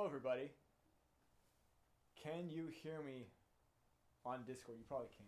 hello everybody. Can you hear me on Discord? You probably can.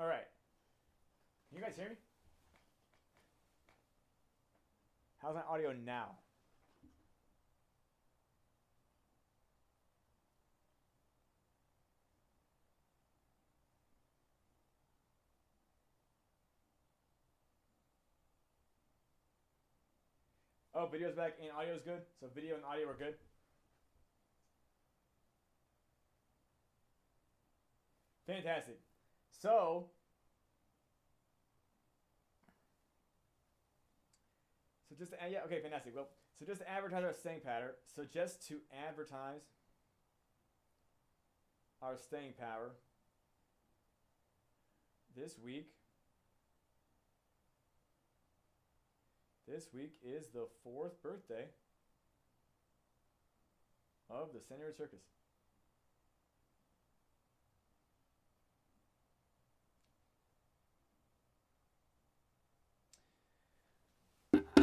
All right. Can you guys hear me? How's my audio now? Oh, video's back and audio's good. So video and audio are good. Fantastic. So just to, yeah, okay, fantastic. Well, so just to advertise our staying power. So just to advertise our staying power this week. This week is the 4th birthday of the Senior Circus.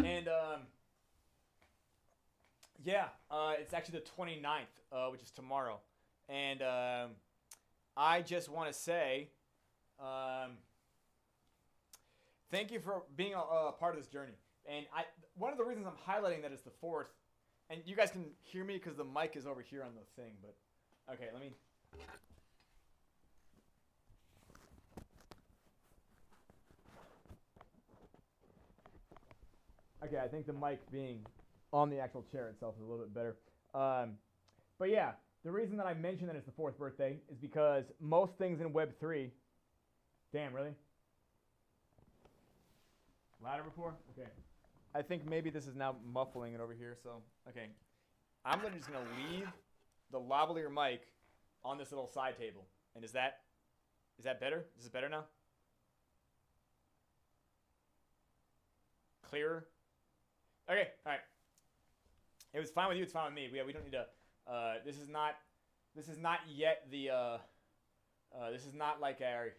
And yeah, it's actually the 29th, which is tomorrow. And I just want to say thank you for being a part of this journey. And one of the reasons I'm highlighting that is the 4th, and you guys can hear me because the mic is over here on the thing, but okay, let me. Okay, I think the mic being on the actual chair itself is a little bit better. But yeah, the reason that I mentioned that it's the 4th birthday is because most things in Web3. Damn, really? Louder before? Okay. I think maybe this is now muffling it over here, so okay. I'm just gonna leave the lavalier mic on this little side table. And is that better? Is it better now? Clearer? Okay, all right. It was fine with you. It's fine with me. We don't need to. This is not yet the. This is not like our.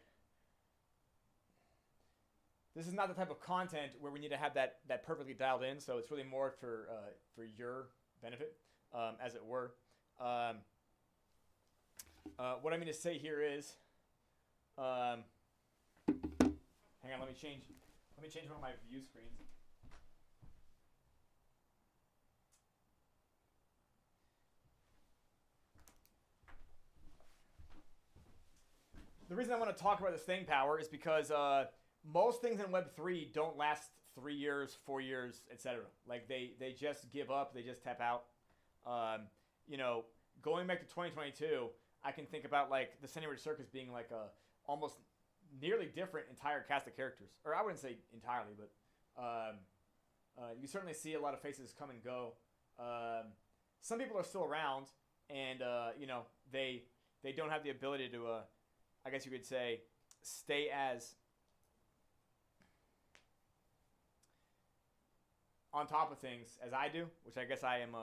This is not the type of content where we need to have that perfectly dialed in. So it's really more for your benefit, as it were. What I mean to say here is, hang on. Let me change one of my view screens. The reason I want to talk about the staying power is because most things in Web3 don't last 3 years, 4 years, etc. Like they just give up, they just tap out. Going back to 2022, I can think about like the Senior Circus being like a almost nearly different entire cast of characters, or I wouldn't say entirely, but you certainly see a lot of faces come and go. Some people are still around, and they don't have the ability to. I guess you could say, stay as on top of things as I do, which I guess I am.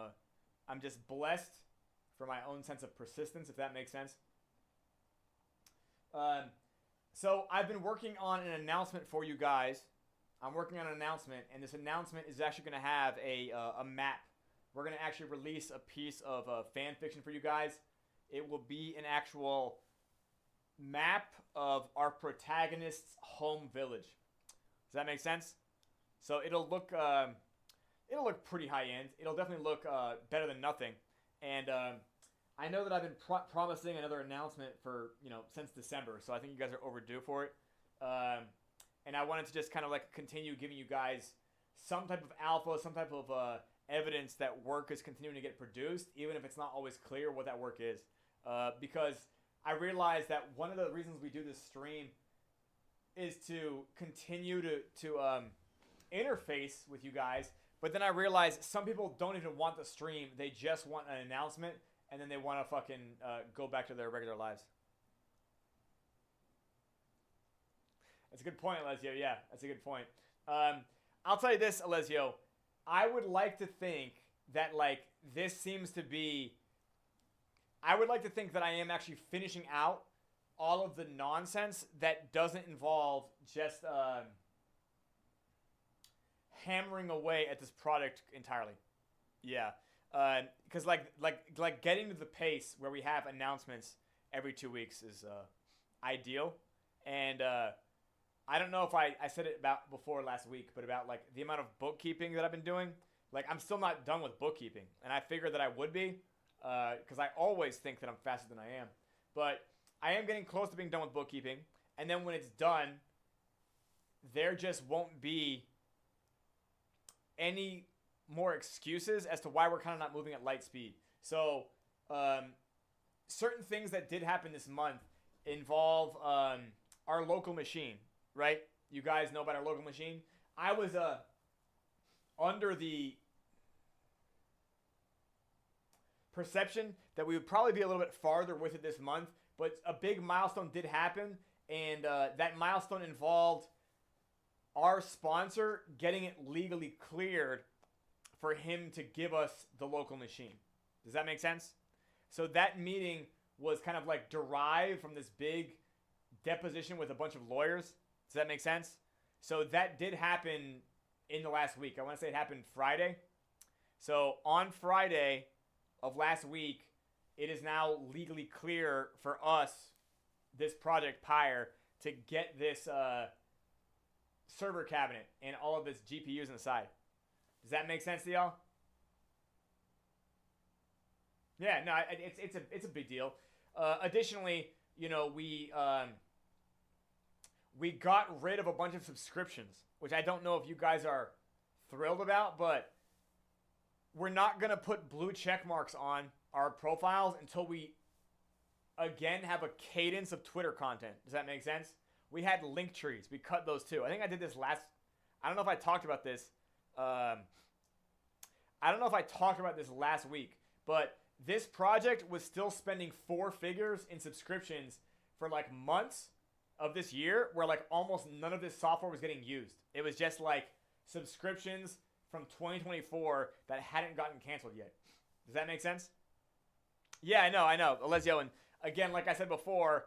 I'm just blessed for my own sense of persistence, if that makes sense. So I've been working on an announcement for you guys. I'm working on an announcement, and this announcement is actually going to have a map. We're going to actually release a piece of fan fiction for you guys. It will be an actual map of our protagonist's home village. Does that make sense? So it'll look pretty high end. It'll definitely look better than nothing. And I know that I've been promising another announcement for since December. So I think you guys are overdue for it. and I wanted to just kind of like continue giving you guys some type of alpha, some type of evidence that work is continuing to get produced, even if it's not always clear what that work is. Because I realized that one of the reasons we do this stream is to continue to interface with you guys. But then I realized some people don't even want the stream. They just want an announcement, and then they want to fucking go back to their regular lives. That's a good point, Alessio. Yeah, that's a good point. I'll tell you this, Alessio. I would like to think that, like, this seems to be... I would like to think that I am actually finishing out all of the nonsense that doesn't involve just hammering away at this product entirely. Yeah. Because, like getting to the pace where we have announcements every 2 weeks is ideal. And... I don't know if I said it about before last week, but about like the amount of bookkeeping that I've been doing. Like, I'm still not done with bookkeeping, and I figured that I would be, because I always think that I'm faster than I am. But I am getting close to being done with bookkeeping, and then when it's done, there just won't be any more excuses as to why we're kind of not moving at light speed. So, certain things that did happen this month involve our local machine. Right? You guys know about our local machine. I was under the perception that we would probably be a little bit farther with it this month, but a big milestone did happen, and that milestone involved our sponsor getting it legally cleared for him to give us the local machine. Does that make sense? So that meeting was kind of like derived from this big deposition with a bunch of lawyers. Does that make sense? So that did happen in the last week. I want to say it happened Friday. So on Friday of last week, it is now legally clear for us, this project Pyre, to get this server cabinet and all of this GPUs inside. Does that make sense to y'all? Yeah, no, it's a big deal. Additionally, you know, we got rid of a bunch of subscriptions, which I don't know if you guys are thrilled about, but we're not going to put blue check marks on our profiles until we, again, have a cadence of Twitter content. Does that make sense? We had link trees. We cut those too. I think I did this I don't know if I talked about this. I don't know if I talked about this last week, but this project was still spending 4 figures in subscriptions for like months of this year, where like almost none of this software was getting used. It was just like subscriptions from 2024 that hadn't gotten canceled yet. Does that make sense? Yeah, I know, Alessio. And again, like I said before,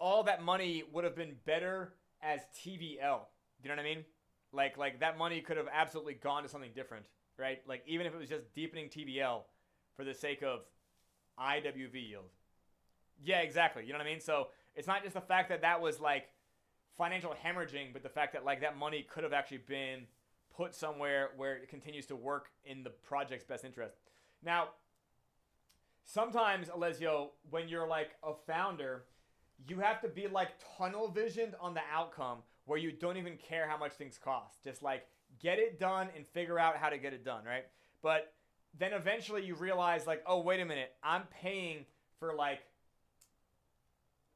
all that money would have been better as TVL. Do you know what I mean? Like that money could have absolutely gone to something different, right? Like, even if it was just deepening TVL for the sake of IWV yield. Yeah, exactly. You know what I mean? So it's not just the fact that that was like financial hemorrhaging, but the fact that like that money could have actually been put somewhere where it continues to work in the project's best interest. Now, sometimes, Alessio, when you're like a founder, you have to be like tunnel visioned on the outcome, where you don't even care how much things cost. Just like get it done and figure out how to get it done, right? But then eventually you realize like, oh, wait a minute, I'm paying for like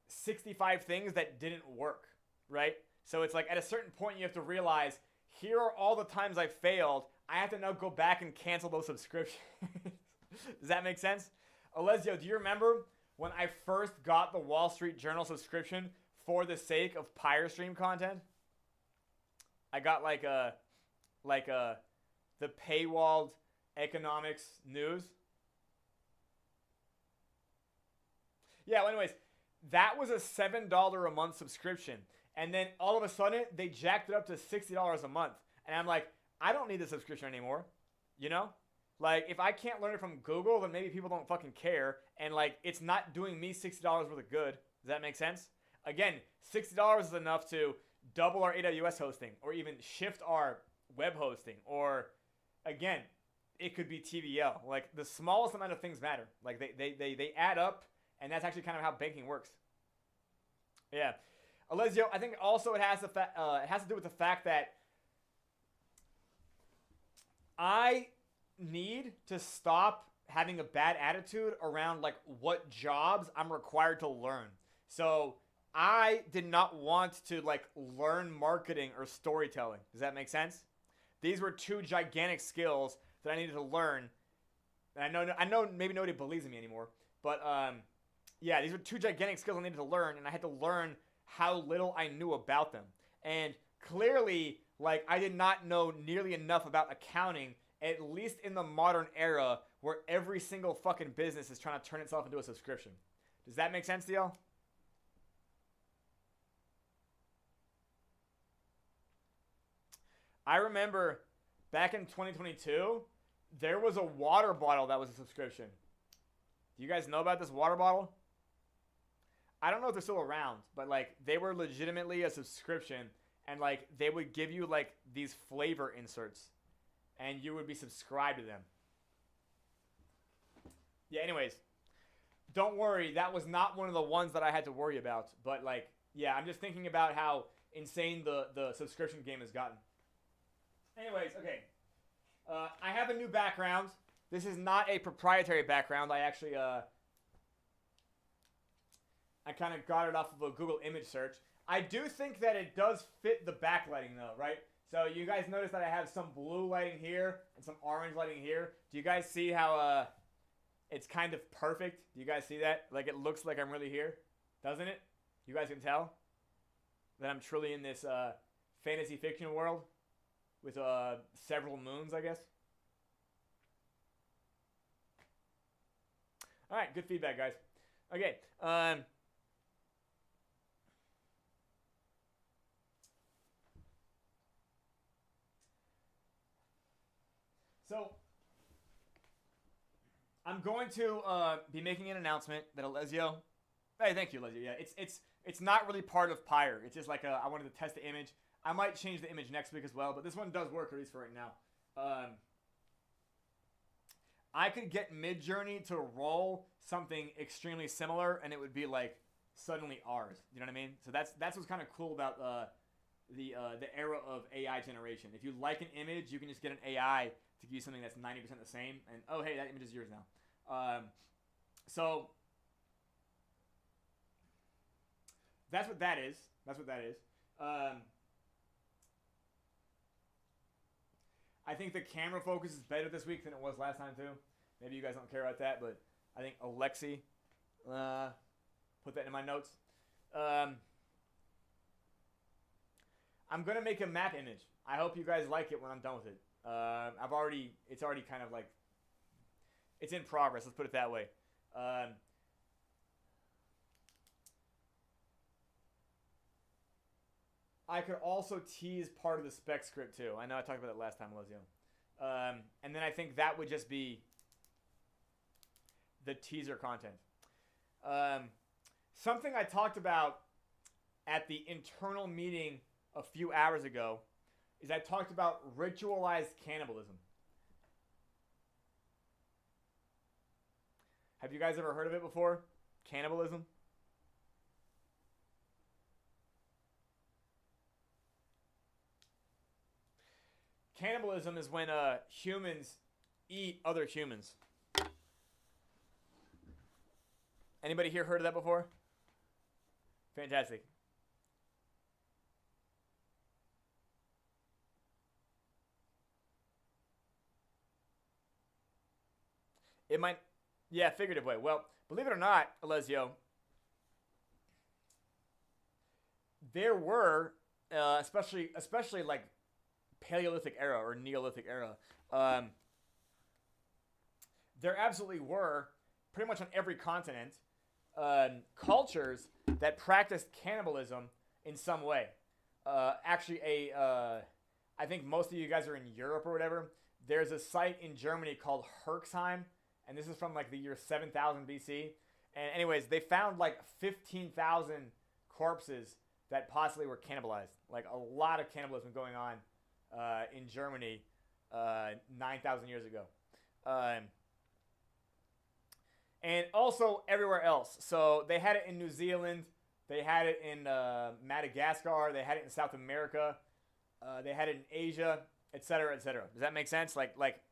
65 things that didn't work, right? So it's like at a certain point you have to realize, here are all the times I failed. I have to now go back and cancel those subscriptions. Does that make sense? Alessio, do you remember when I first got the Wall Street Journal subscription for the sake of PyreStream content? I got like the paywalled economics news. Yeah, well, anyways, that was a $7 a month subscription. And then all of a sudden, they jacked it up to $60 a month. And I'm like, I don't need the subscription anymore. You know? Like, if I can't learn it from Google, then maybe people don't fucking care. And, like, it's not doing me $60 worth of good. Does that make sense? Again, $60 is enough to double our AWS hosting, or even shift our web hosting. Or, again, it could be TVL. Like, the smallest amount of things matter. Like, they add up, and that's actually kind of how banking works. Yeah. Alessio, I think also it has to do with the fact that I need to stop having a bad attitude around like what jobs I'm required to learn. So I did not want to like learn marketing or storytelling. Does that make sense? These were two gigantic skills that I needed to learn. And I know maybe nobody believes in me anymore, but yeah, these were two gigantic skills I needed to learn, and I had to learn how little I knew about them. And clearly, like, I did not know nearly enough about accounting, at least in the modern era where every single fucking business is trying to turn itself into a subscription. Does that make sense to y'all? I remember back in 2022, there was a water bottle that was a subscription. Do you guys know about this water bottle? I don't know if they're still around, but like they were legitimately a subscription, and like they would give you like these flavor inserts, and you would be subscribed to them. Yeah, anyways, don't worry, that was not one of the ones that I had to worry about, but like, yeah, I'm just thinking about how insane the subscription game has gotten. Anyways, okay. I have a new background. This is not a proprietary background. I actually, I kind of got it off of a Google image search. I do think that it does fit the backlighting though, right? So you guys notice that I have some blue lighting here and some orange lighting here. Do you guys see how it's kind of perfect? Do you guys see that? Like it looks like I'm really here, doesn't it? You guys can tell that I'm truly in this fantasy fiction world with several moons, I guess. All right, good feedback, guys. Okay. So I'm going to be making an announcement that Alessio. Hey, thank you, Alessio. Yeah, it's not really part of Pyre. It's just like I wanted to test the image. I might change the image next week as well, but this one does work, at least for right now. I could get Midjourney to roll something extremely similar, and it would be like suddenly ours. You know what I mean? So that's what's kind of cool about the era of AI generation. If you like an image, you can just get an AI to give you something that's 90% the same, and oh hey, that image is yours now. So that's what that is. That's what that is. I think the camera focus is better this week than it was last time too. Maybe you guys don't care about that, but I think Alexi put that in my notes. I'm gonna make a map image. I hope you guys like it when I'm done with it. It's already kind of like, it's in progress. Let's put it that way. I could also tease part of the spec script too. I know I talked about that last time, Alessio. And then I think that would just be the teaser content. Something I talked about at the internal meeting a few hours ago is I talked about ritualized cannibalism. Have you guys ever heard of it before? Cannibalism? Cannibalism is when humans eat other humans. Anybody here heard of that before? Fantastic. It might, yeah, figurative way. Well, believe it or not, Alessio, there were, especially like Paleolithic era or Neolithic era, there absolutely were, pretty much on every continent, cultures that practiced cannibalism in some way. Actually, I think most of you guys are in Europe or whatever. There's a site in Germany called Herxheim, and this is from like the year 7000 BC. And anyways, they found like 15,000 corpses that possibly were cannibalized. Like a lot of cannibalism going on in Germany 9,000 years ago. And also everywhere else. So they had it in New Zealand. They had it in Madagascar. They had it in South America. They had it in Asia, etc., etc. Does that make sense? Like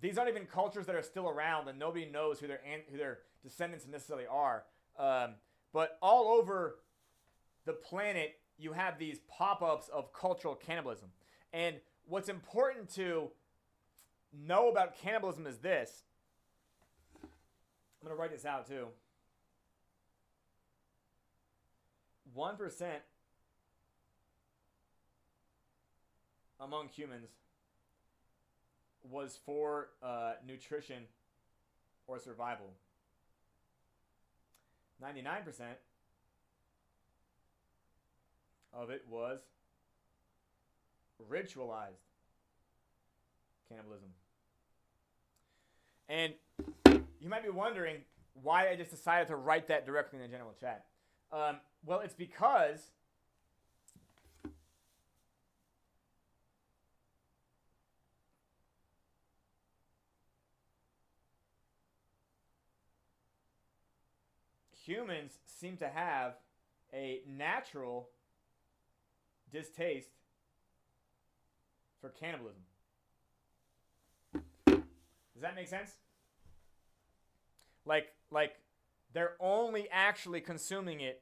these aren't even cultures that are still around, and nobody knows who their descendants necessarily are. But all over the planet, you have these pop-ups of cultural cannibalism. And what's important to know about cannibalism is this. I'm going to write this out too. 1% among humans was for nutrition or survival. 99% of it was ritualized cannibalism. And you might be wondering why I just decided to write that directly in the general chat. Well, it's because humans seem to have a natural distaste for cannibalism. Does that make sense? Like they're only actually consuming it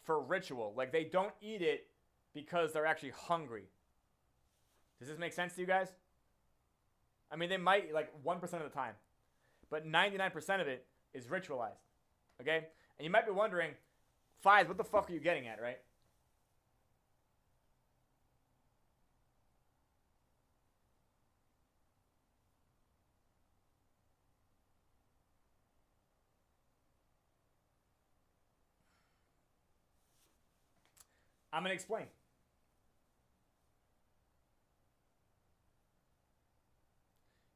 for ritual. Like they don't eat it because they're actually hungry. Does this make sense to you guys? I mean, they might like 1% of the time, but 99% of it is ritualized. Okay? And you might be wondering, Fies, what the fuck are you getting at, right? I'm going to explain.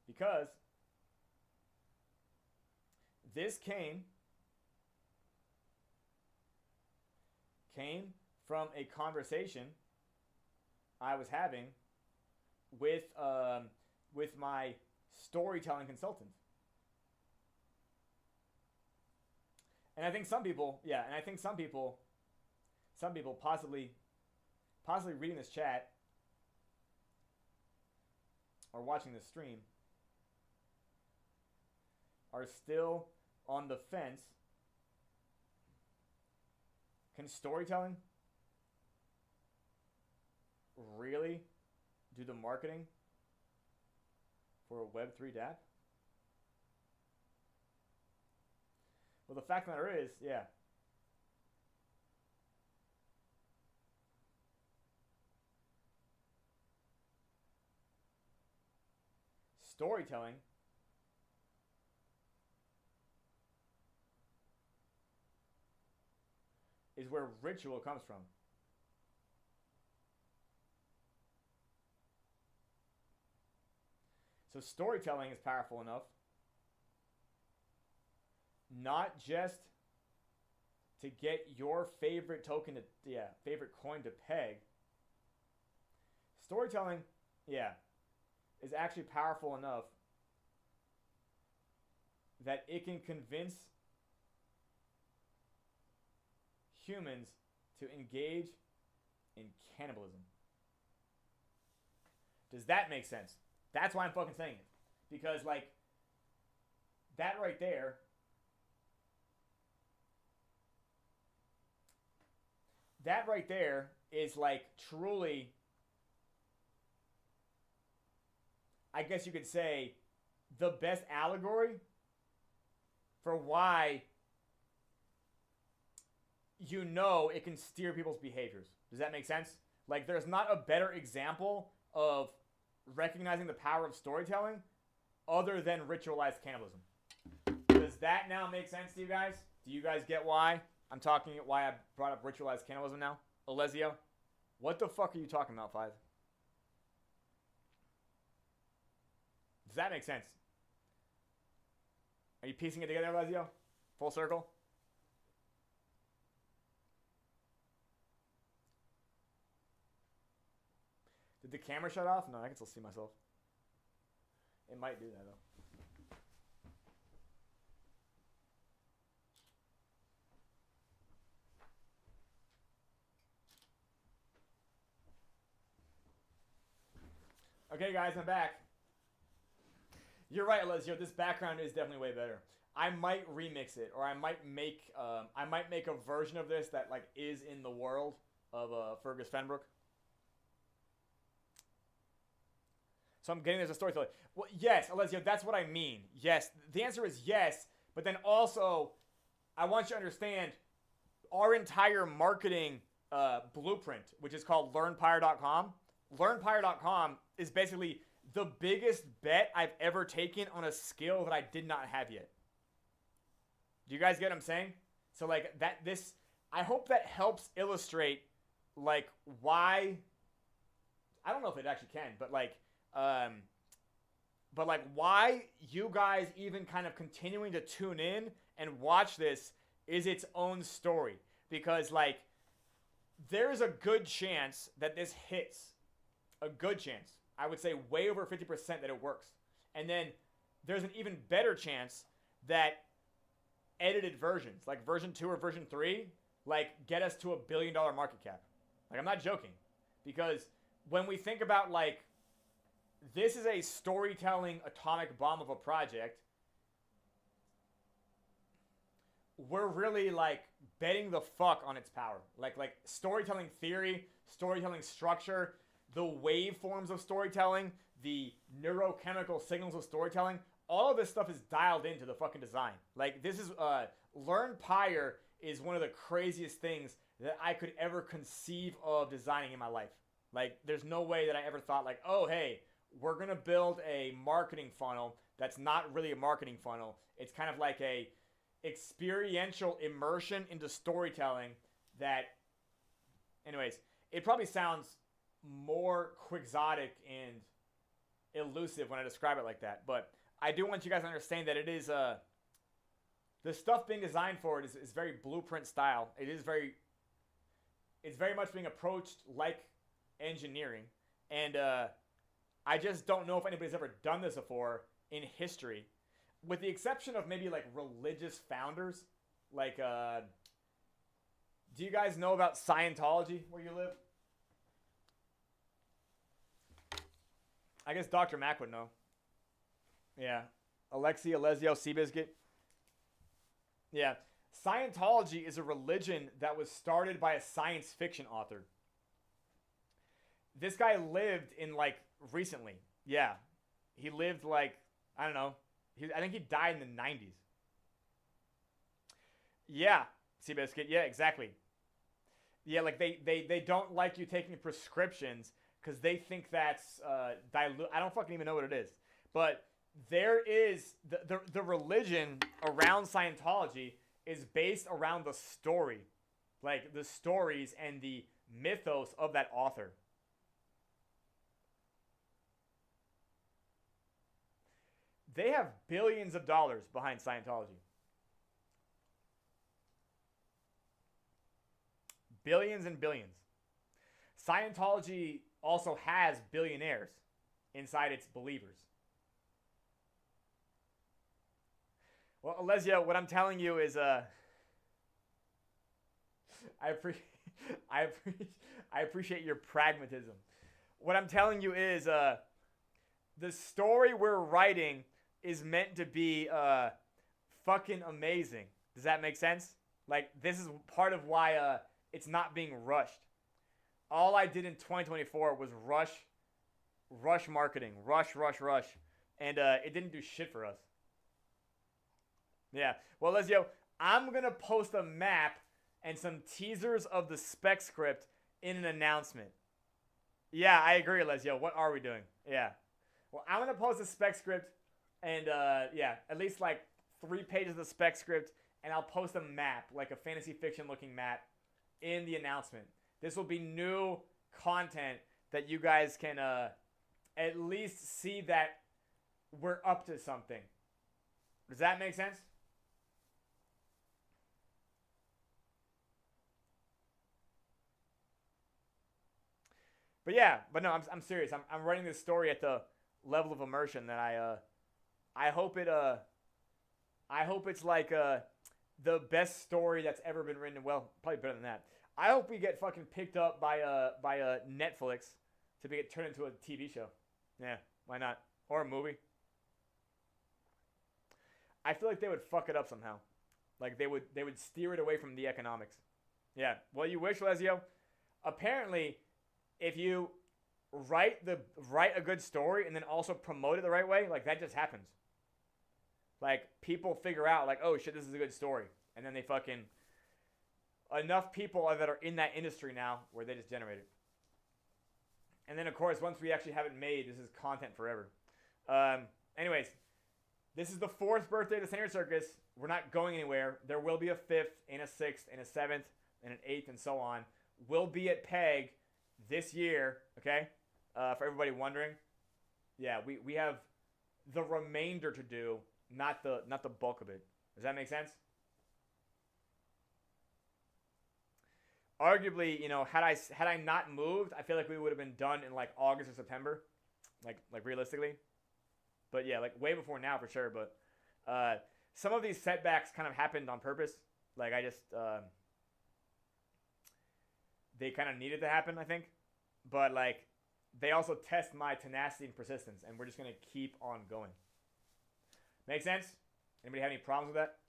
Because this came from a conversation I was having with my storytelling consultant. And I think some people possibly reading this chat or watching this stream are still on the fence. Can storytelling really do the marketing for a Web3 dApp? Well, the fact of the matter is, yeah. Storytelling is where ritual comes from. So storytelling is powerful enough not just to get your favorite token favorite coin to peg. Storytelling, is actually powerful enough that it can convince humans to engage in cannibalism. Does that make sense? That's why I'm fucking saying it. Because, like, that right there is, like, truly, I guess you could say, the best allegory for why you know it can steer people's behaviors. Does that make sense? Like, there's not a better example of recognizing the power of storytelling other than ritualized cannibalism. Does that now make sense to you guys? Do you guys get why I brought up ritualized cannibalism now? Alessio? What the fuck are you talking about, Five? Does that make sense? Are you piecing it together, Alessio? Full circle? Did the camera shut off? No, I can still see myself. It might do that, though. Okay, guys, I'm back. You're right, Alessio. This background is definitely way better. I might remix it, or I might make a version of this that like is in the world of Fergus Fenbrook. So I'm getting there's a storyteller. Well, yes, Alessio, that's what I mean. Yes, the answer is yes, but then also, I want you to understand our entire marketing blueprint, which is called LearnPyre.com. LearnPyre.com is basically the biggest bet I've ever taken on a skill that I did not have yet. Do you guys get what I'm saying? So like I hope that helps illustrate like why. I don't know if it actually can, but like why you guys even kind of continuing to tune in and watch this is its own story. Because like there's a good chance that this hits. A good chance. I would say way over 50% that it works. And then there's an even better chance that edited versions, like version 2 or version 3, like get us to $1 billion market cap. Like I'm not joking. Because when we think about like, this is a storytelling atomic bomb of a project, we're really like betting the fuck on its power. Like storytelling theory, storytelling structure, the waveforms of storytelling, the neurochemical signals of storytelling, all of this stuff is dialed into the fucking design. Like this is, LearnPyre is one of the craziest things that I could ever conceive of designing in my life. Like there's no way that I ever thought like, oh, hey, we're going to build a marketing funnel that's not really a marketing funnel. It's kind of like a experiential immersion into storytelling that, anyways, it probably sounds more quixotic and elusive when I describe it like that. But I do want you guys to understand that it is, the stuff being designed for it is very blueprint style. It's very much being approached like engineering. And I just don't know if anybody's ever done this before in history. With the exception of maybe like religious founders. Like, do you guys know about Scientology where you live? I guess Dr. Mac would know. Yeah. Alexi, Alessio, Seabiscuit. Yeah. Scientology is a religion that was started by a science fiction author. This guy lived in like recently. Yeah. He lived like, I don't know. I think he died in the 90s. Yeah. Seabiscuit. Yeah, exactly. Yeah, like they don't like you taking prescriptions because they think that's dilute. I don't fucking even know what it is. But there is the religion around Scientology is based around the story. Like the stories and the mythos of that author. They have billions of dollars behind Scientology. Billions and billions. Scientology also has billionaires inside its believers. Well, Alessio, what I'm telling you is, I appreciate your pragmatism. What I'm telling you is, the story we're writing is meant to be fucking amazing. Does that make sense? Like, this is part of why it's not being rushed. All I did in 2024 was rush marketing, rush. And it didn't do shit for us. Yeah. Well, Alessio, I'm going to post a map and some teasers of the spec script in an announcement. Yeah, I agree, Alessio. What are we doing? Yeah. Well, I'm going to post a spec script and, yeah, at least like 3 pages of the spec script, and I'll post a map, like a fantasy fiction looking map, in the announcement. This will be new content that you guys can at least see that we're up to something. Does that make sense? But yeah, but no, I'm serious. I'm writing this story at the level of immersion that I hope it's like the best story that's ever been written. Well, probably better than that. I hope we get fucking picked up by Netflix to get turned into a TV show. Yeah, why not? Or a movie. I feel like they would fuck it up somehow. Like they would steer it away from the economics. Yeah. Well, you wish, Lesio. Apparently, if you write a good story and then also promote it the right way, like that just happens. Like people figure out like, oh shit, this is a good story, and then they fucking enough people that are in that industry now where they just generate it. And then of course, once we actually have it made, this is content forever. Anyways, this is the 4th birthday of the Standard Circus. We're not going anywhere. There will be a 5th and a 6th and a 7th and an 8th and so on. We'll be at PEG this year, okay? For everybody wondering. Yeah, we have the remainder to do, not the bulk of it. Does that make sense? Arguably, you know, had I not moved, I feel like we would have been done in like August or September, like realistically. But yeah, like way before now for sure. But some of these setbacks kind of happened on purpose. Like I just they kind of needed to happen, I think. But like they also test my tenacity and persistence, and we're just gonna keep on going. Make sense? Anybody have any problems with that?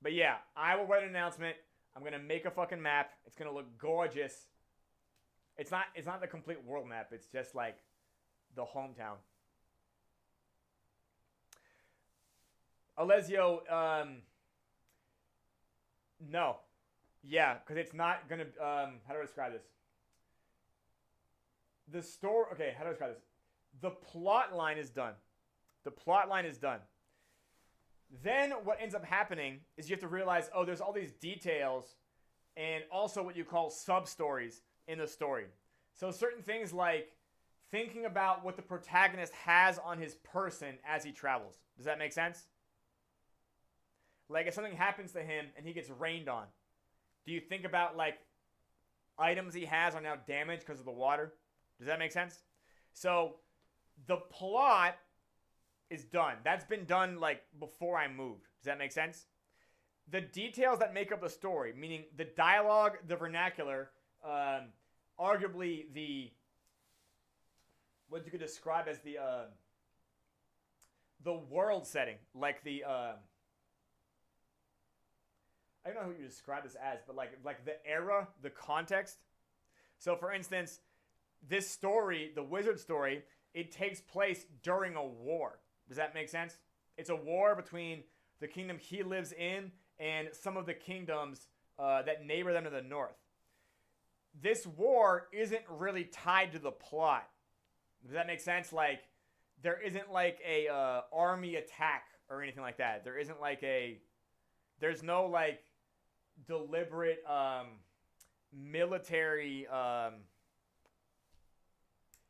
But yeah, I will write an announcement. I'm gonna make a fucking map. It's gonna look gorgeous. It's not the complete world map. It's just like the hometown. Alessio, no. Yeah, because it's not gonna. How do I describe this? The story. Okay, how do I describe this? The plot line is done. The plot line is done. Then what ends up happening is you have to realize, oh, there's all these details and also what you call sub-stories in the story. So certain things like thinking about what the protagonist has on his person as he travels. Does that make sense? Like if something happens to him and he gets rained on, do you think about like items he has are now damaged because of the water? Does that make sense? So the plot is done. That's been done like before I moved. Does that make sense? The details that make up the story, meaning the dialogue, the vernacular, arguably what you could describe as the world setting, like the I don't know who you describe this as, but like the era, the context. So for instance, this story, the wizard story, it takes place during a war. Does that make sense? It's a war between the kingdom he lives in and some of the kingdoms that neighbor them to the north. This war isn't really tied to the plot. Does that make sense? Like, there isn't like a army attack or anything like that. There isn't like there's no like deliberate military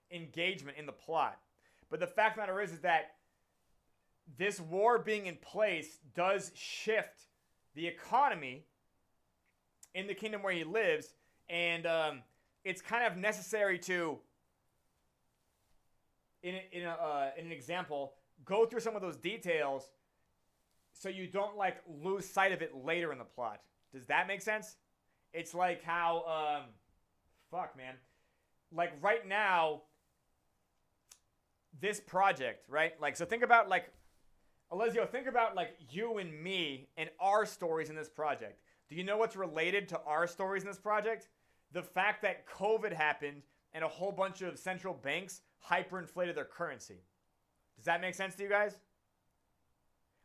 engagement in the plot. But the fact of the matter is that this war being in place does shift the economy in the kingdom where he lives, and it's kind of necessary to, in an example, go through some of those details so you don't like lose sight of it later in the plot. Does that make sense? It's like how, fuck, man. Like right now, this project, right? Like, so think about like, Alessio, think about like you and me and our stories in this project. Do you know what's related to our stories in this project? The fact that COVID happened and a whole bunch of central banks hyperinflated their currency. Does that make sense to you guys?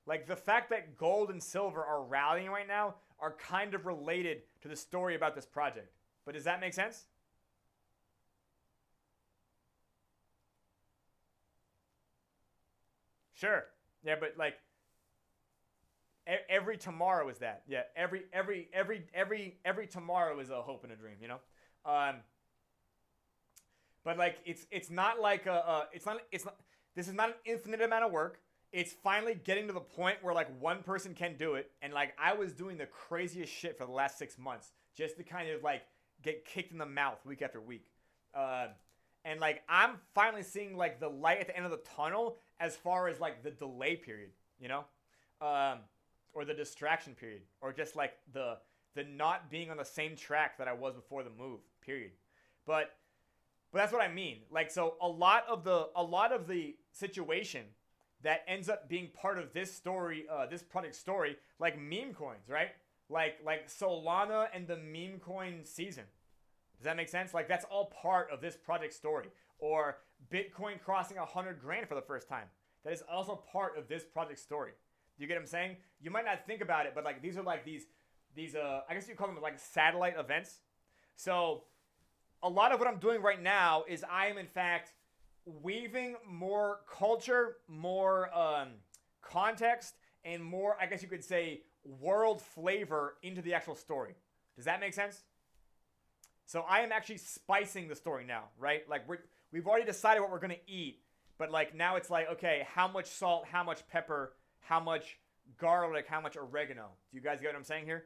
Like the fact that gold and silver are rallying right now are kind of related to the story about this project. But does that make sense? Sure. Yeah, but like every tomorrow is that. Yeah, every tomorrow is a hope and a dream, you know? But like it's not like it's not this is not an infinite amount of work. It's finally getting to the point where like one person can do it, and like I was doing the craziest shit for the last 6 months just to kind of like get kicked in the mouth week after week. And like I'm finally seeing like the light at the end of the tunnel as far as like the delay period, you know, or the distraction period, or just like the not being on the same track that I was before the move period. But But that's what I mean. Like, so a lot of the situation that ends up being part of this story, this project story, like meme coins, right? Like Solana and the meme coin season. Does that make sense? Like, that's all part of this project story. Or Bitcoin crossing 100 grand for the first time. That is also part of this project story. Do you get what I'm saying? You might not think about it, but like these are like these I guess you call them like satellite events. So a lot of what I'm doing right now is I am in fact weaving more culture, more context, and more, I guess you could say, world flavor into the actual story. Does that make sense? So I am actually spicing the story now, right? Like we've already decided what we're gonna eat, but like now it's like, okay, how much salt, how much pepper, how much garlic, how much oregano? Do you guys get what I'm saying here?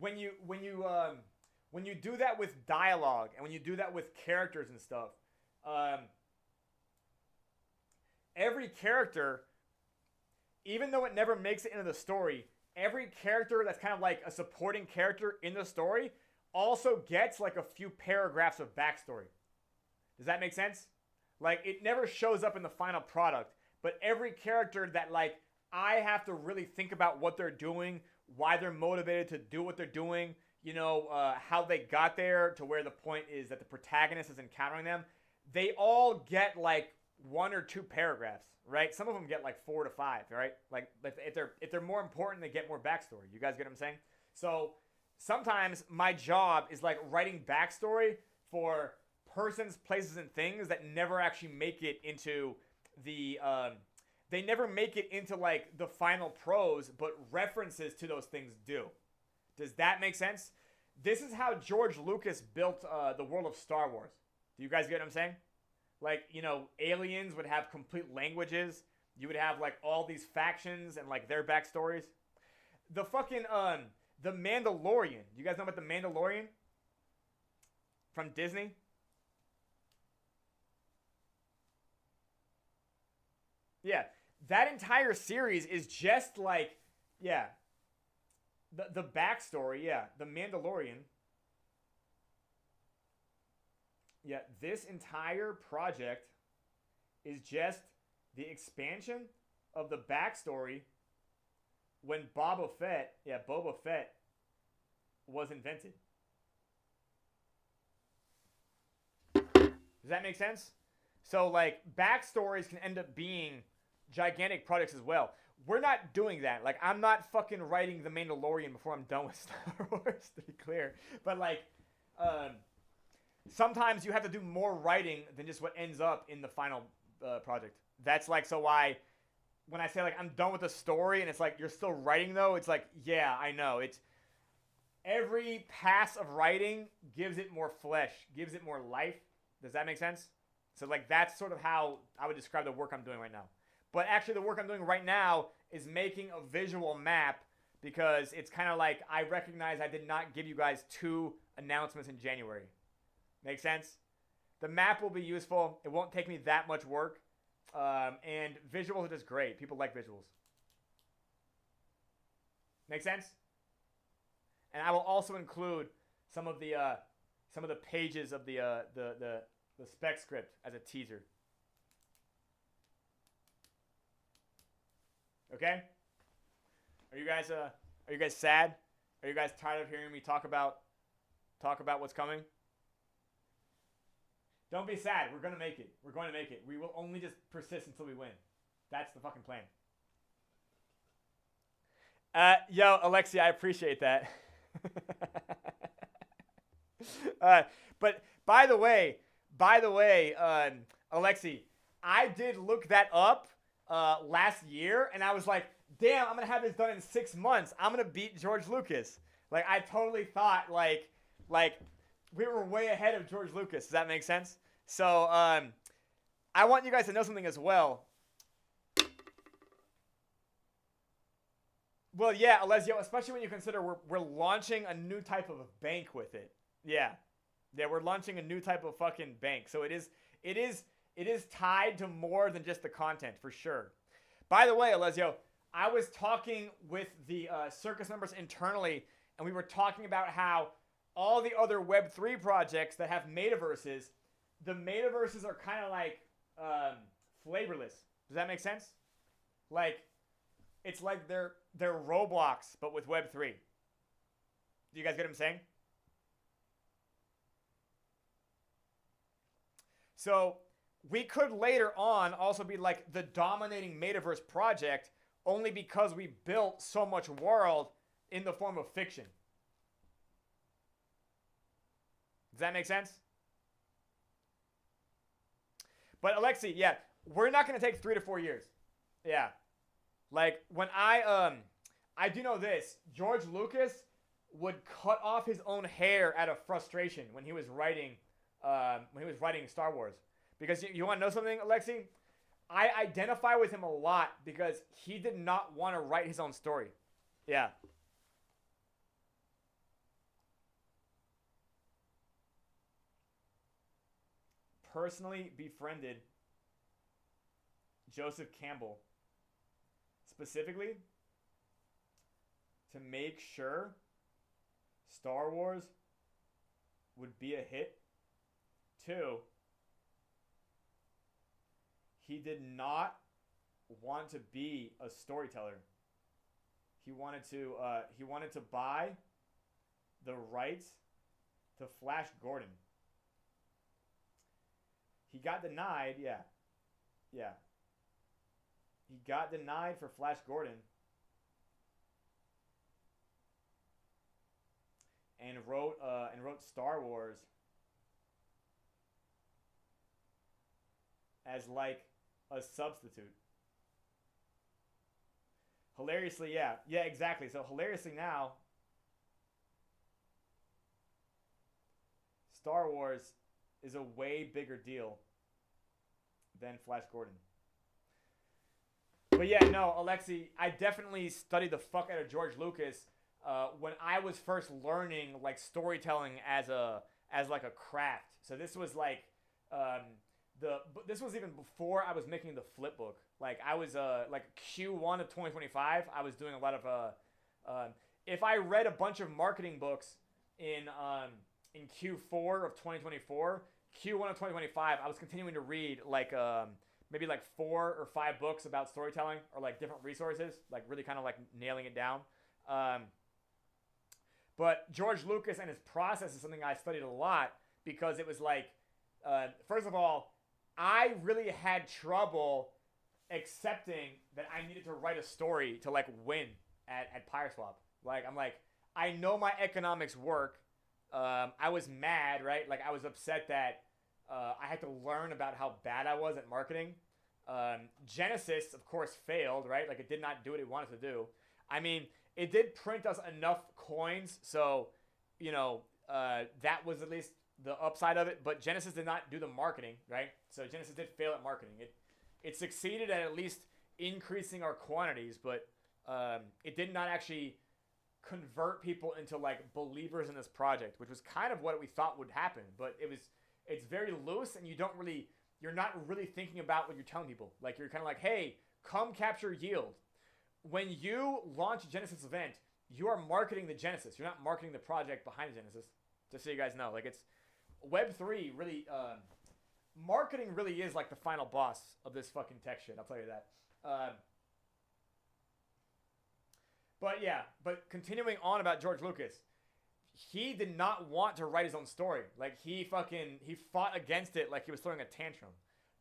When you do that with dialogue and when you do that with characters and stuff, every character, even though it never makes it into the story, every character that's kind of like a supporting character in the story also gets like a few paragraphs of backstory. Does that make sense? Like, it never shows up in the final product, but every character that like I have to really think about what they're doing, why they're motivated to do what they're doing, you know, how they got there to where the point is that the protagonist is encountering them, they all get like 1 or 2 paragraphs, right? Some of them get like 4 to 5, right? Like if they're more important, they get more backstory. You guys get what I'm saying? So sometimes my job is like writing backstory for persons, places, and things that never actually make it into the they never make it into like the final prose, but references to those things do. Does that make sense? This is how George Lucas built the world of Star Wars. Do you guys get what I'm saying? Like, you know, aliens would have complete languages. You would have like all these factions and like their backstories. The fucking the Mandalorian. You guys know about the Mandalorian from Disney? Yeah, that entire series is just like, yeah, the backstory, yeah, the Mandalorian. Yeah, this entire project is just the expansion of the backstory when Boba Fett was invented. Does that make sense? So, like, backstories can end up being gigantic projects as well. We're not doing that. Like, I'm not fucking writing The Mandalorian before I'm done with Star Wars, to be clear. But, like, sometimes you have to do more writing than just what ends up in the final project. That's, like, so why when I say, like, I'm done with the story and it's like, you're still writing, though, it's like, yeah, I know. It's every pass of writing gives it more flesh, gives it more life. Does that make sense? So, like, that's sort of how I would describe the work I'm doing right now. But actually, the work I'm doing right now is making a visual map because it's kind of like I recognize I did not give you guys 2 announcements in January. Make sense? The map will be useful. It won't take me that much work. And visuals are just great. People like visuals. Make sense? And I will also include some of the pages of the spec script as a teaser. Okay? Are you guys sad? Are you guys tired of hearing me talk about what's coming? Don't be sad. We're going to make it. We're going to make it. We will only just persist until we win. That's the fucking plan. Yo, Alexi, I appreciate that. But by the way, Alexi, I did look that up last year, and I was like, damn, I'm gonna have this done in 6 months. I'm gonna beat George Lucas. Like, I totally thought like we were way ahead of George Lucas. Does that make sense? So I want you guys to know something as well. Well, yeah, Alessio, especially when you consider we're launching a new type of bank with it. Yeah, we're launching a new type of fucking bank. So it is tied to more than just the content, for sure. By the way, Alessio, I was talking with the circus members internally, and we were talking about how all the other Web3 projects that have metaverses, the metaverses are kind of like flavorless. Does that make sense? Like, it's like they're Roblox, but with Web3. Do you guys get what I'm saying? So we could later on also be like the dominating metaverse project only because we built so much world in the form of fiction. Does that make sense? But Alexi, yeah, we're not going to take 3 to 4 years. Yeah. Like when I do know this, George Lucas would cut off his own hair out of frustration when he was writing Star Wars. Because you want to know something, Alexi? I identify with him a lot because he did not want to write his own story. Yeah. Personally befriended Joseph Campbell specifically to make sure Star Wars would be a hit. 2, he did not want to be a storyteller. He wanted to buy the rights to Flash Gordon. He got denied, yeah. He got denied for Flash Gordon. And wrote Star Wars as like a substitute. Hilariously, yeah. Yeah, exactly. So hilariously now, Star Wars is a way bigger deal than Flash Gordon. But yeah, no, Alexi, I definitely studied the fuck out of George Lucas when I was first learning like storytelling as like a craft. So this was like this was even before I was making the flip book. Like I was like Q1 of 2025, I was doing a lot of if I read a bunch of marketing books in Q4 of 2024, Q1 of 2025, I was continuing to read like maybe like 4 or 5 books about storytelling or like different resources, like really kind of like nailing it down. But George Lucas and his process is something I studied a lot because it was like, first of all, I really had trouble accepting that I needed to write a story to like win at PYRESWAP. Like I'm like, I know my economics work. I was mad, right? Like I was upset that I had to learn about how bad I was at marketing. Genesis, of course, failed, right? Like it did not do what it wanted to do. I mean, it did print us enough coins, so you know that was at least the upside of it. But Genesis did not do the marketing, right? So Genesis did fail at marketing. It succeeded at least increasing our quantities, but it did not actually convert people into like believers in this project, which was kind of what we thought would happen. But it's very loose, and you're not really thinking about what you're telling people. Like you're kind of like, hey, come capture yield. When you launch a Genesis event, you are marketing the Genesis. You're not marketing the project behind the Genesis. Just so you guys know, like it's Web3 really, marketing really is like the final boss of this fucking tech shit. I'll tell you that. But continuing on about George Lucas, he did not want to write his own story. Like he fought against it like he was throwing a tantrum.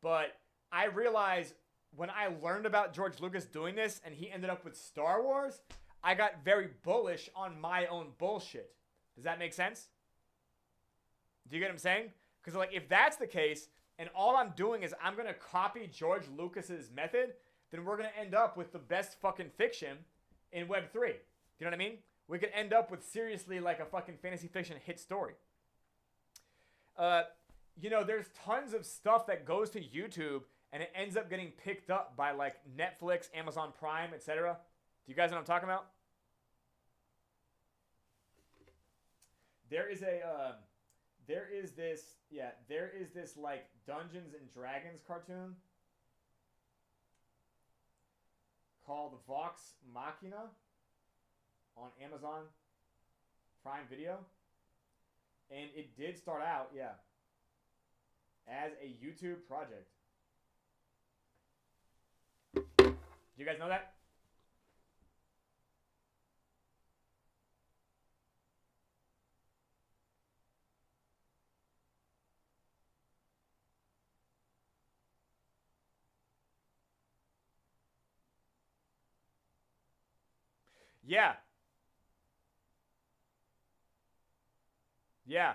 But I realized when I learned about George Lucas doing this and he ended up with Star Wars, I got very bullish on my own bullshit. Does that make sense? Do you get what I'm saying? Because like if that's the case and all I'm doing is I'm going to copy George Lucas's method, then we're going to end up with the best fucking fiction in Web3. Do you know what I mean? We could end up with seriously like a fucking fantasy fiction hit story. You know, there's tons of stuff that goes to YouTube and it ends up getting picked up by like Netflix, Amazon Prime, etc. Do you guys know what I'm talking about? There is this like Dungeons and Dragons cartoon called Vox Machina on Amazon Prime Video. And it did start out, yeah. as a YouTube project. Do you guys know that? Yeah. Yeah.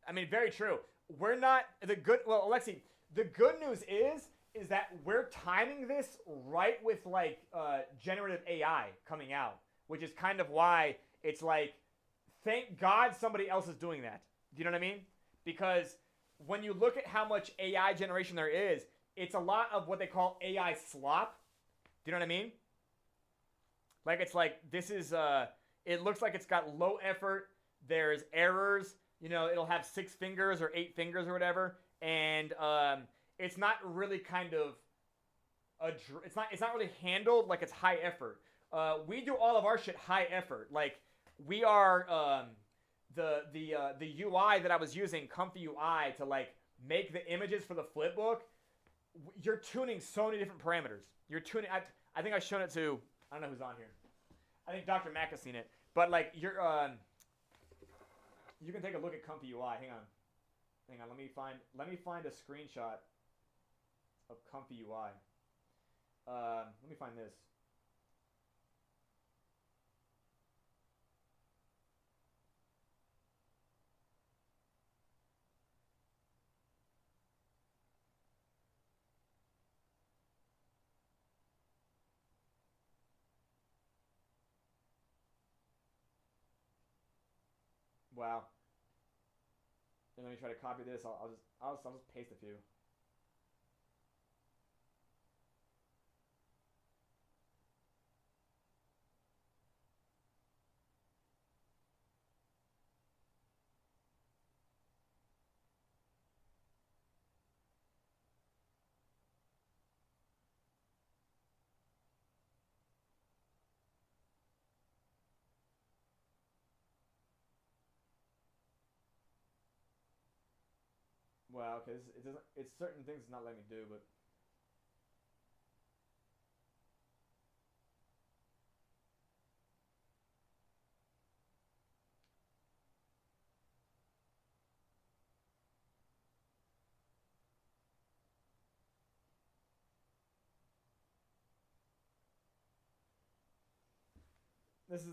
I mean, very true. We're not the good. Well, Alexi, the good news is that we're timing this right with like generative AI coming out, which is kind of why it's like, thank God somebody else is doing that. Do you know what I mean? Because when you look at how much AI generation there is, it's a lot of what they call AI slop. Do you know what I mean? Like it's like this is it looks like it's got low effort. There's errors. You know, it'll have 6 fingers or 8 fingers or whatever, and it's not really kind of it's not really handled like it's high effort. We do all of our shit high effort. Like we are the UI that I was using, Comfy UI, to like make the images for the flipbook. You're tuning so many different parameters. You're tuning. I think I've shown it to. I don't know who's on here. I think Dr. Mack has seen it. But like you're you can take a look at Comfy UI. Hang on. Let me find a screenshot of Comfy UI. Let me find this. Wow. And let me try to copy this. I'll just paste a few. Well, okay, it doesn't. It's certain things it's not letting me do, but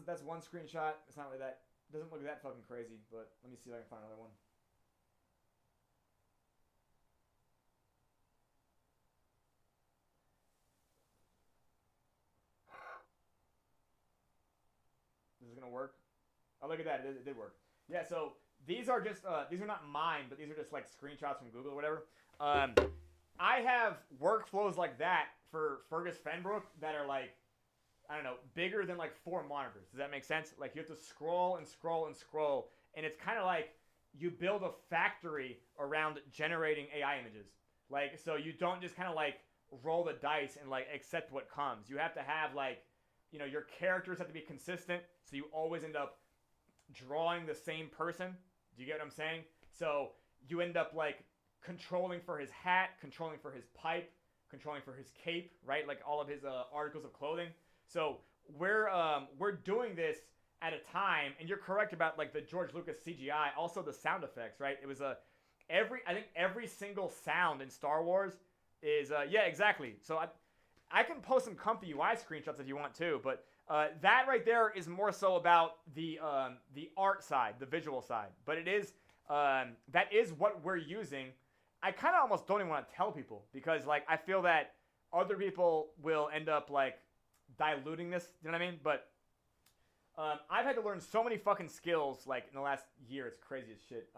that's one screenshot. It's not really that. It doesn't look that fucking crazy, but let me see if I can find another one. This is gonna work. Oh, look at that! It did work. Yeah. So these are just these are not mine, but these are just like screenshots from Google or whatever. I have workflows like that for Fergus Fenbrook that are like, I don't know, bigger than like 4 monitors. Does that make sense? Like you have to scroll and scroll and scroll, and it's kind of like you build a factory around generating AI images. Like so you don't just kind of like roll the dice and like accept what comes. You have to have like, you know, your characters have to be consistent, so you always end up drawing the same person. Do you get what I'm saying? So you end up like controlling for his hat, controlling for his pipe, controlling for his cape, right? Like all of his articles of clothing. So we're doing this at a time, and you're correct about like the George Lucas CGI, also the sound effects, right? It was I think every single sound in Star Wars is yeah, exactly. So I can post some Comfy UI screenshots if you want to, but that right there is more so about the art side, the visual side. But it is that is what we're using. I kind of almost don't even want to tell people because like I feel that other people will end up like diluting this. You know what I mean? But I've had to learn so many fucking skills like in the last year. It's crazy as shit.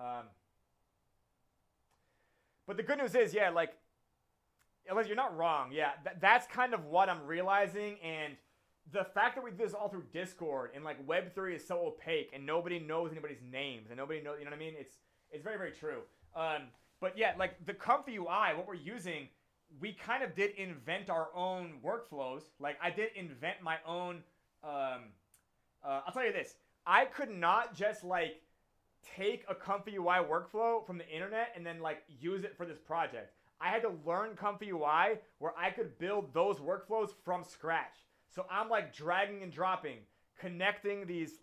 But the good news is, yeah, like, unless you're not wrong, yeah, that's kind of what I'm realizing. And the fact that we do this all through Discord and like Web3 is so opaque and nobody knows anybody's names and nobody knows, you know what I mean? It's very, very true. But yeah, like the Comfy UI, what we're using, we kind of did invent our own workflows. Like I did invent my own. I'll tell you this: I could not just like take a Comfy UI workflow from the internet and then like use it for this project. I had to learn Comfy UI where I could build those workflows from scratch. So I'm like dragging and dropping, connecting these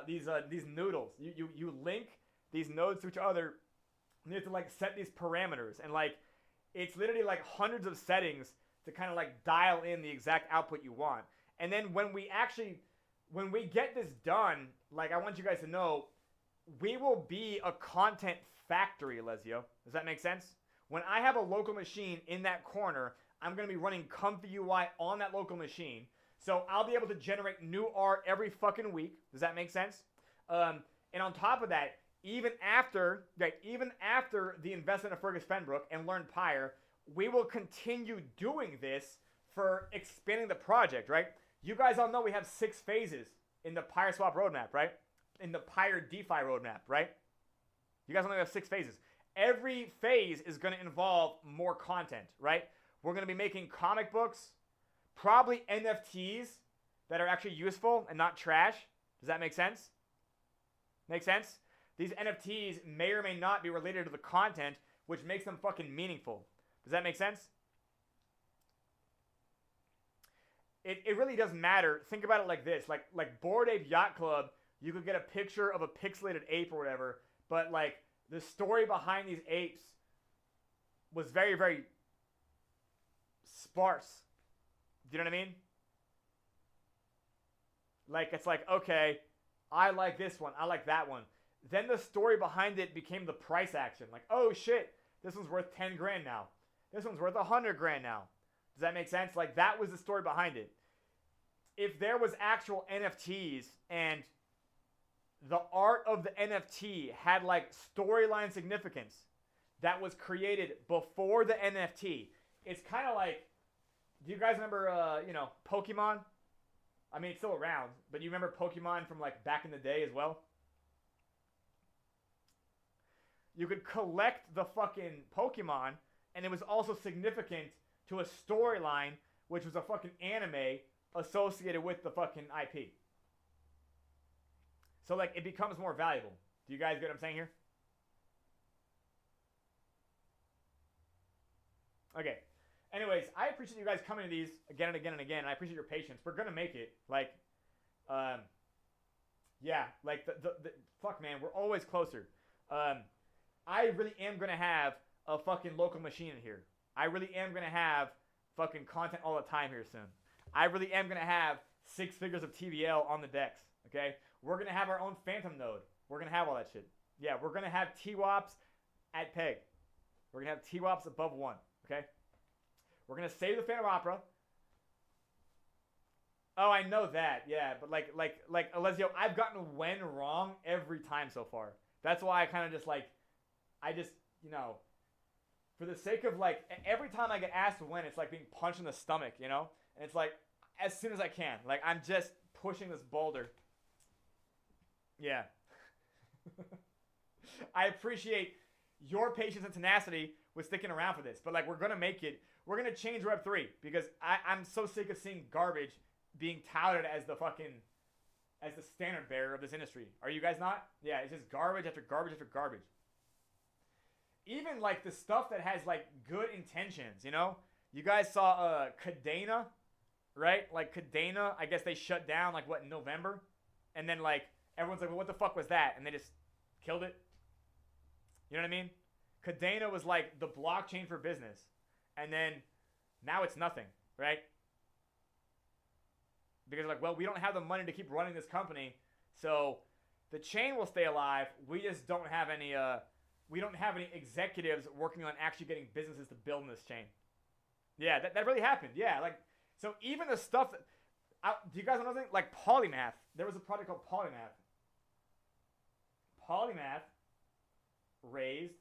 these noodles. You link these nodes to each other. And you have to like set these parameters, and like it's literally like hundreds of settings to kind of like dial in the exact output you want. And then when we get this done, like I want you guys to know, we will be a content factory, Alessio. Does that make sense? When I have a local machine in that corner, I'm going to be running Comfy UI on that local machine. So I'll be able to generate new art every fucking week. Does that make sense? And on top of that, even after the investment of Fergus Fenbrook and Learn Pyre, we will continue doing this for expanding the project, right? You guys all know we have 6 phases in the PYRESWAP roadmap, right? In the Pyre DeFi roadmap, right? You guys only have 6 phases. Every phase is going to involve more content, right? We're going to be making comic books, probably NFTs that are actually useful and not trash. Does that make sense? Make sense? These NFTs may or may not be related to the content, which makes them fucking meaningful. Does that make sense? It really doesn't matter. Think about it like this. Like Bored Ape Yacht Club, you could get a picture of a pixelated ape or whatever, but like the story behind these apes was very, very sparse. Do you know what I mean? Like, it's like, okay, I like this one, I like that one. Then the story behind it became the price action. Like, oh shit, this one's worth 10 grand now. This one's worth 100 grand now. Does that make sense? Like, that was the story behind it. If there was actual NFTs and the art of the NFT had like storyline significance that was created before the NFT, it's kind of like, do you guys remember, Pokemon? I mean, it's still around, but you remember Pokemon from like back in the day as well? You could collect the fucking Pokemon, and it was also significant to a storyline, which was a fucking anime associated with the fucking IP. So, like, it becomes more valuable. Do you guys get what I'm saying here? Okay. Anyways, I appreciate you guys coming to these again and again and again. I appreciate your patience. We're going to make it. Like, yeah, like, fuck, man, we're always closer. I really am going to have a fucking local machine in here. I really am going to have fucking content all the time here soon. I really am going to have 6 figures of TVL on the decks, okay? We're going to have our own Phantom node. We're going to have all that shit. Yeah, we're going to have TWAPs at peg. We're going to have TWAPs above 1, okay? We're going to save the Phantom Opera. Oh, I know that. Yeah, but like Alessio, I've gotten when wrong every time so far. That's why I kind of just like, for the sake of like, every time I get asked to win, it's like being punched in the stomach, you know? And it's like, as soon as I can. Like, I'm just pushing this boulder. Yeah. I appreciate your patience and tenacity with sticking around for this. But like, we're going to make it. We're going to change Web3 because I'm so sick of seeing garbage being touted as the standard bearer of this industry. Are you guys not? Yeah, it's just garbage after garbage after garbage. Even like the stuff that has like good intentions, you know? You guys saw Cadena, right? Like Cadena, I guess they shut down like in November? And then like everyone's like, well, what the fuck was that? And they just killed it. You know what I mean? Cadena was like the blockchain for business. And then now it's nothing, right? Because like, well, we don't have the money to keep running this company, so the chain will stay alive. We just don't have any executives working on actually getting businesses to build in this chain. Yeah, that really happened. Yeah, like, so even the stuff that, do you guys know something? Like Polymath. There was a project called Polymath. Polymath raised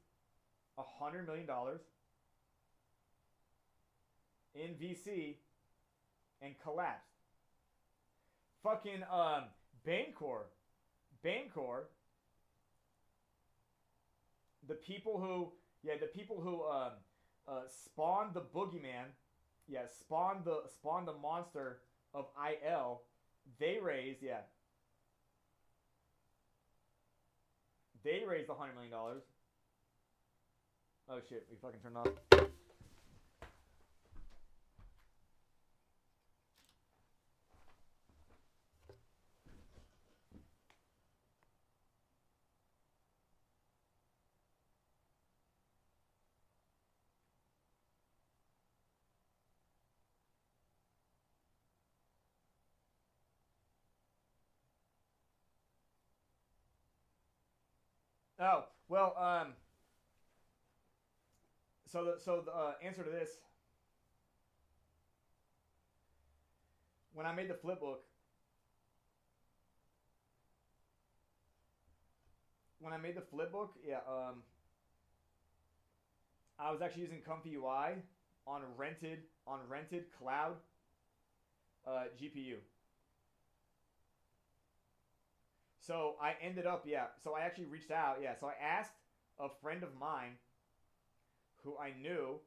$100 million in VC and collapsed. Fucking Bancor, the people who spawned the boogeyman, spawned the monster of IL, they raised, They raised $100 million. Oh shit, we fucking turned off. Oh, well, so the answer to this, when I made the flip book, yeah, I was actually using Comfy UI on rented cloud GPU. So I ended up, yeah. So I actually reached out, yeah. So I asked a friend of mine who I knew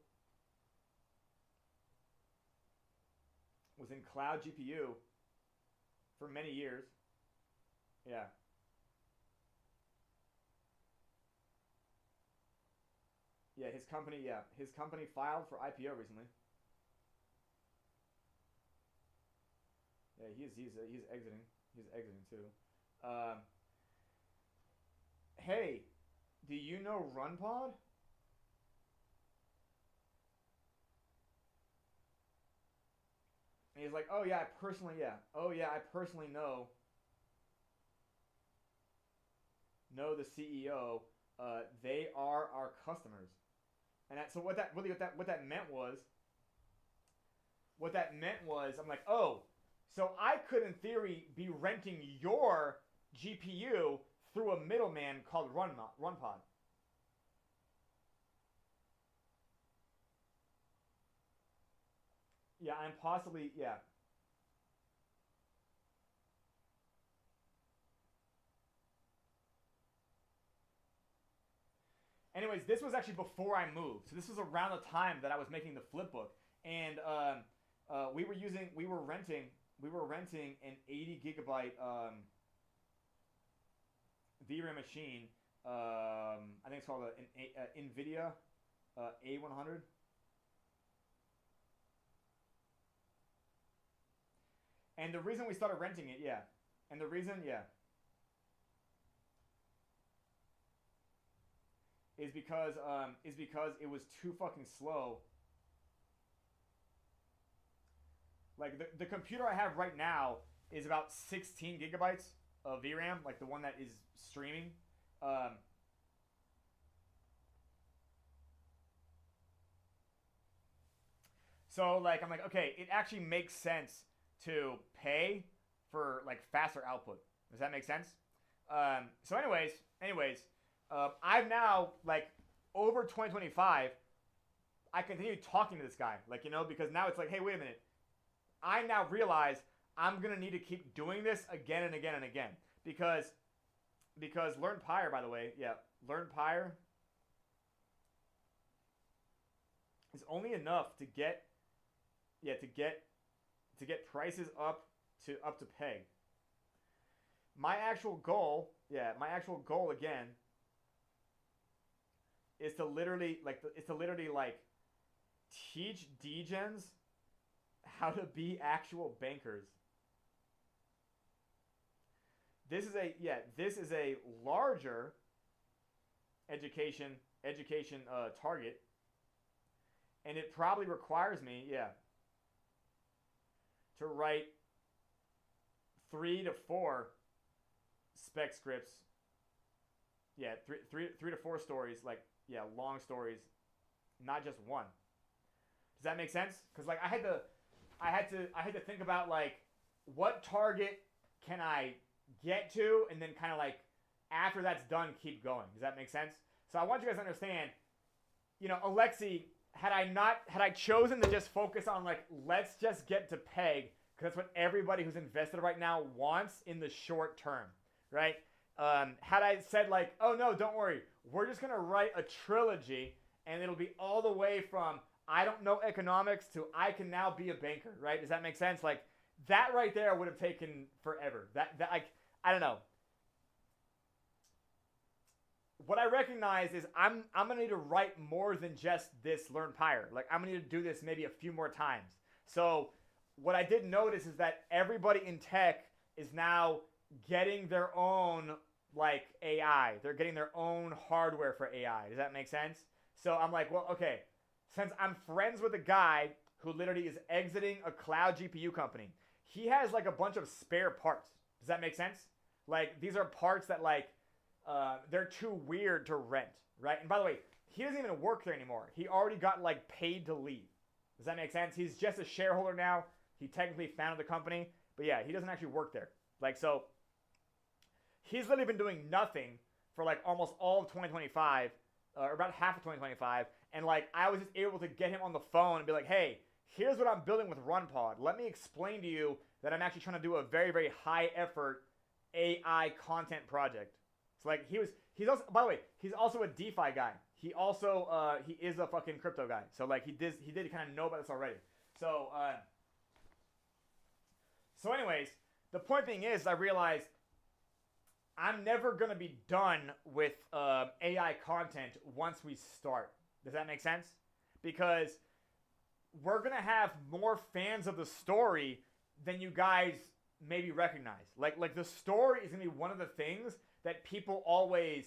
was in cloud GPU for many years. Yeah. Yeah, his company filed for IPO recently. Yeah, he's exiting. He's exiting too. Um, hey, do you know RunPod? And he's like, oh yeah, I personally know the CEO. They are our customers. And so what that meant was, I'm like, oh, so I could in theory be renting your GPU through a middleman called RunPod. Yeah, I'm possibly, yeah. Anyways, this was actually before I moved. So this was around the time that I was making the flip book. And we were renting an 80 gigabyte VRAM machine. I think it's called an NVIDIA A100. And the reason we started renting it, yeah. And the reason, yeah, is because it was too fucking slow. Like the computer I have right now is about 16 gigabytes of VRAM, like the one that is streaming. Um, so like I'm like, okay, it actually makes sense to pay for like faster output. Does that make sense? So anyways, I've now like over 2025. I continue talking to this guy, like because now it's like, hey, wait a minute. I now realize I'm gonna need to keep doing this again and again and again because Learn Pyre, by the way, yeah, Learn Pyre is only enough to get prices up to peg. My actual goal again is to literally like teach degens how to be actual bankers. This is a larger education target, and it probably requires me to write 3 to 4 spec scripts. Yeah, three to 4 stories, like long stories, not just one. Does that make sense? Because like I had to think about like what target can I get to, and then kind of like after that's done, keep going. Does that make sense? So I want you guys to understand, Alexi, had I chosen to just focus on like let's just get to peg, because that's what everybody who's invested right now wants in the short term, right? Had I said like, oh no, don't worry, we're just gonna write a trilogy, and it'll be all the way from I don't know economics to I can now be a banker, right? Does that make sense? Like that right there would have taken forever. That like I don't know. what I recognize is I'm gonna need to write more than just this Learn Pyre. Like I'm gonna need to do this maybe a few more times. So what I did notice is that everybody in tech is now getting their own like AI. They're getting their own hardware for AI. Does that make sense? So I'm like, well, okay, since I'm friends with a guy who literally is exiting a cloud GPU company, he has like a bunch of spare parts. Does that make sense? Like these are parts that like they're too weird to rent, right? And by the way, he doesn't even work there anymore. He already got like paid to leave. Does that make sense? He's just a shareholder now. He technically founded the company, but yeah, he doesn't actually work there. Like so, he's literally been doing nothing for like almost all of 2025, or about half of 2025, and like I was just able to get him on the phone and be like, hey, here's what I'm building with RunPod. Let me explain to you that I'm actually trying to do a very, very high effort AI content project. So like he's also, by the way, he's also a DeFi guy. He also he is a fucking crypto guy. So like he did kind of know about this already. So anyways, the point being is I realized I'm never gonna be done with AI content once we start. Does that make sense? Because we're gonna have more fans of the story than you guys maybe recognize. Like the story is gonna be one of the things that people always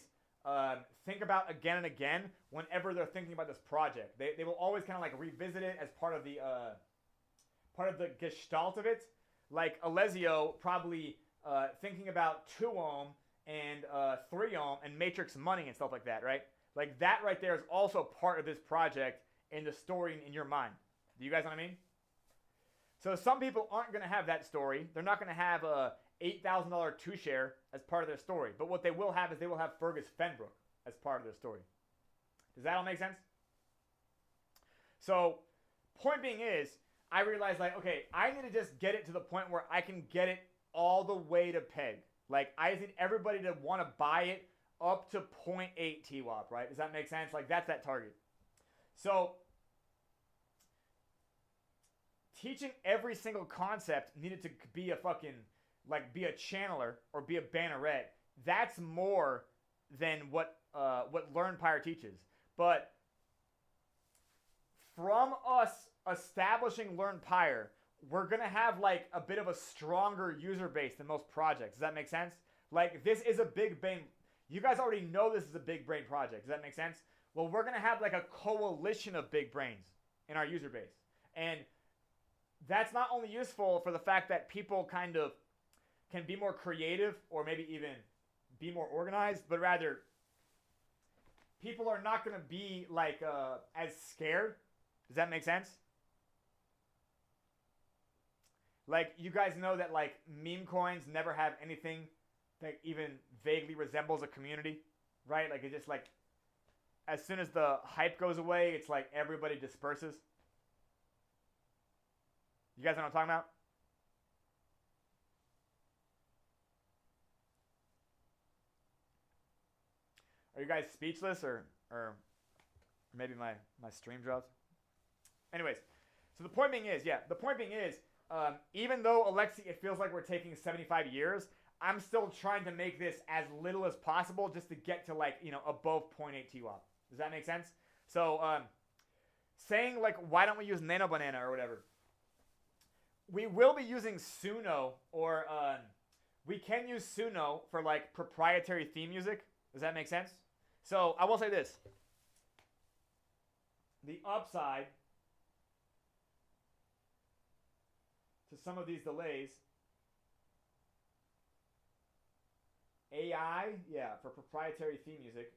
think about again and again whenever they're thinking about this project. They will always kind of like revisit it as part of the gestalt of it. Like Alessio probably thinking about 2-ohm and 3-ohm and matrix money and stuff like that, right? Like that right there is also part of this project and the story in your mind. Do you guys know what I mean? So some people aren't going to have that story. They're not going to have a $8,000 2-share as part of their story. But what they will have is they will have Fergus Fenbrook as part of their story. Does that all make sense? So point being is, I realized like, okay, I need to just get it to the point where I can get it all the way to peg. Like I just need everybody to want to buy it up to 0.8 TWAP, right? Does that make sense? Like that's that target. So teaching every single concept needed to be a fucking, like be a channeler or be a banneret. That's more than what Learn Pyre teaches. But from us establishing Learn Pyre, we're going to have like a bit of a stronger user base than most projects. Does that make sense? Like this is a big brain. You guys already know this is a big brain project. Does that make sense? Well, we're going to have like a coalition of big brains in our user base. And that's not only useful for the fact that people kind of can be more creative or maybe even be more organized, but rather people are not going to be like as scared. Does that make sense? Like you guys know that like meme coins never have anything that even vaguely resembles a community, right? Like it just like as soon as the hype goes away, it's like everybody disperses. You guys know what I'm talking about? Are you guys speechless or maybe my stream dropped? Anyways, so the point being is, even though Alexi, it feels like we're taking 75 years, I'm still trying to make this as little as possible just to get to like, you know, above 0.8 TWAP. Does that make sense? So saying like, why don't we use Nano Banana or whatever? We will be using Suno or we can use Suno for like proprietary theme music. Does that make sense? So I will say this. The upside to some of these delays, AI, yeah, for proprietary theme music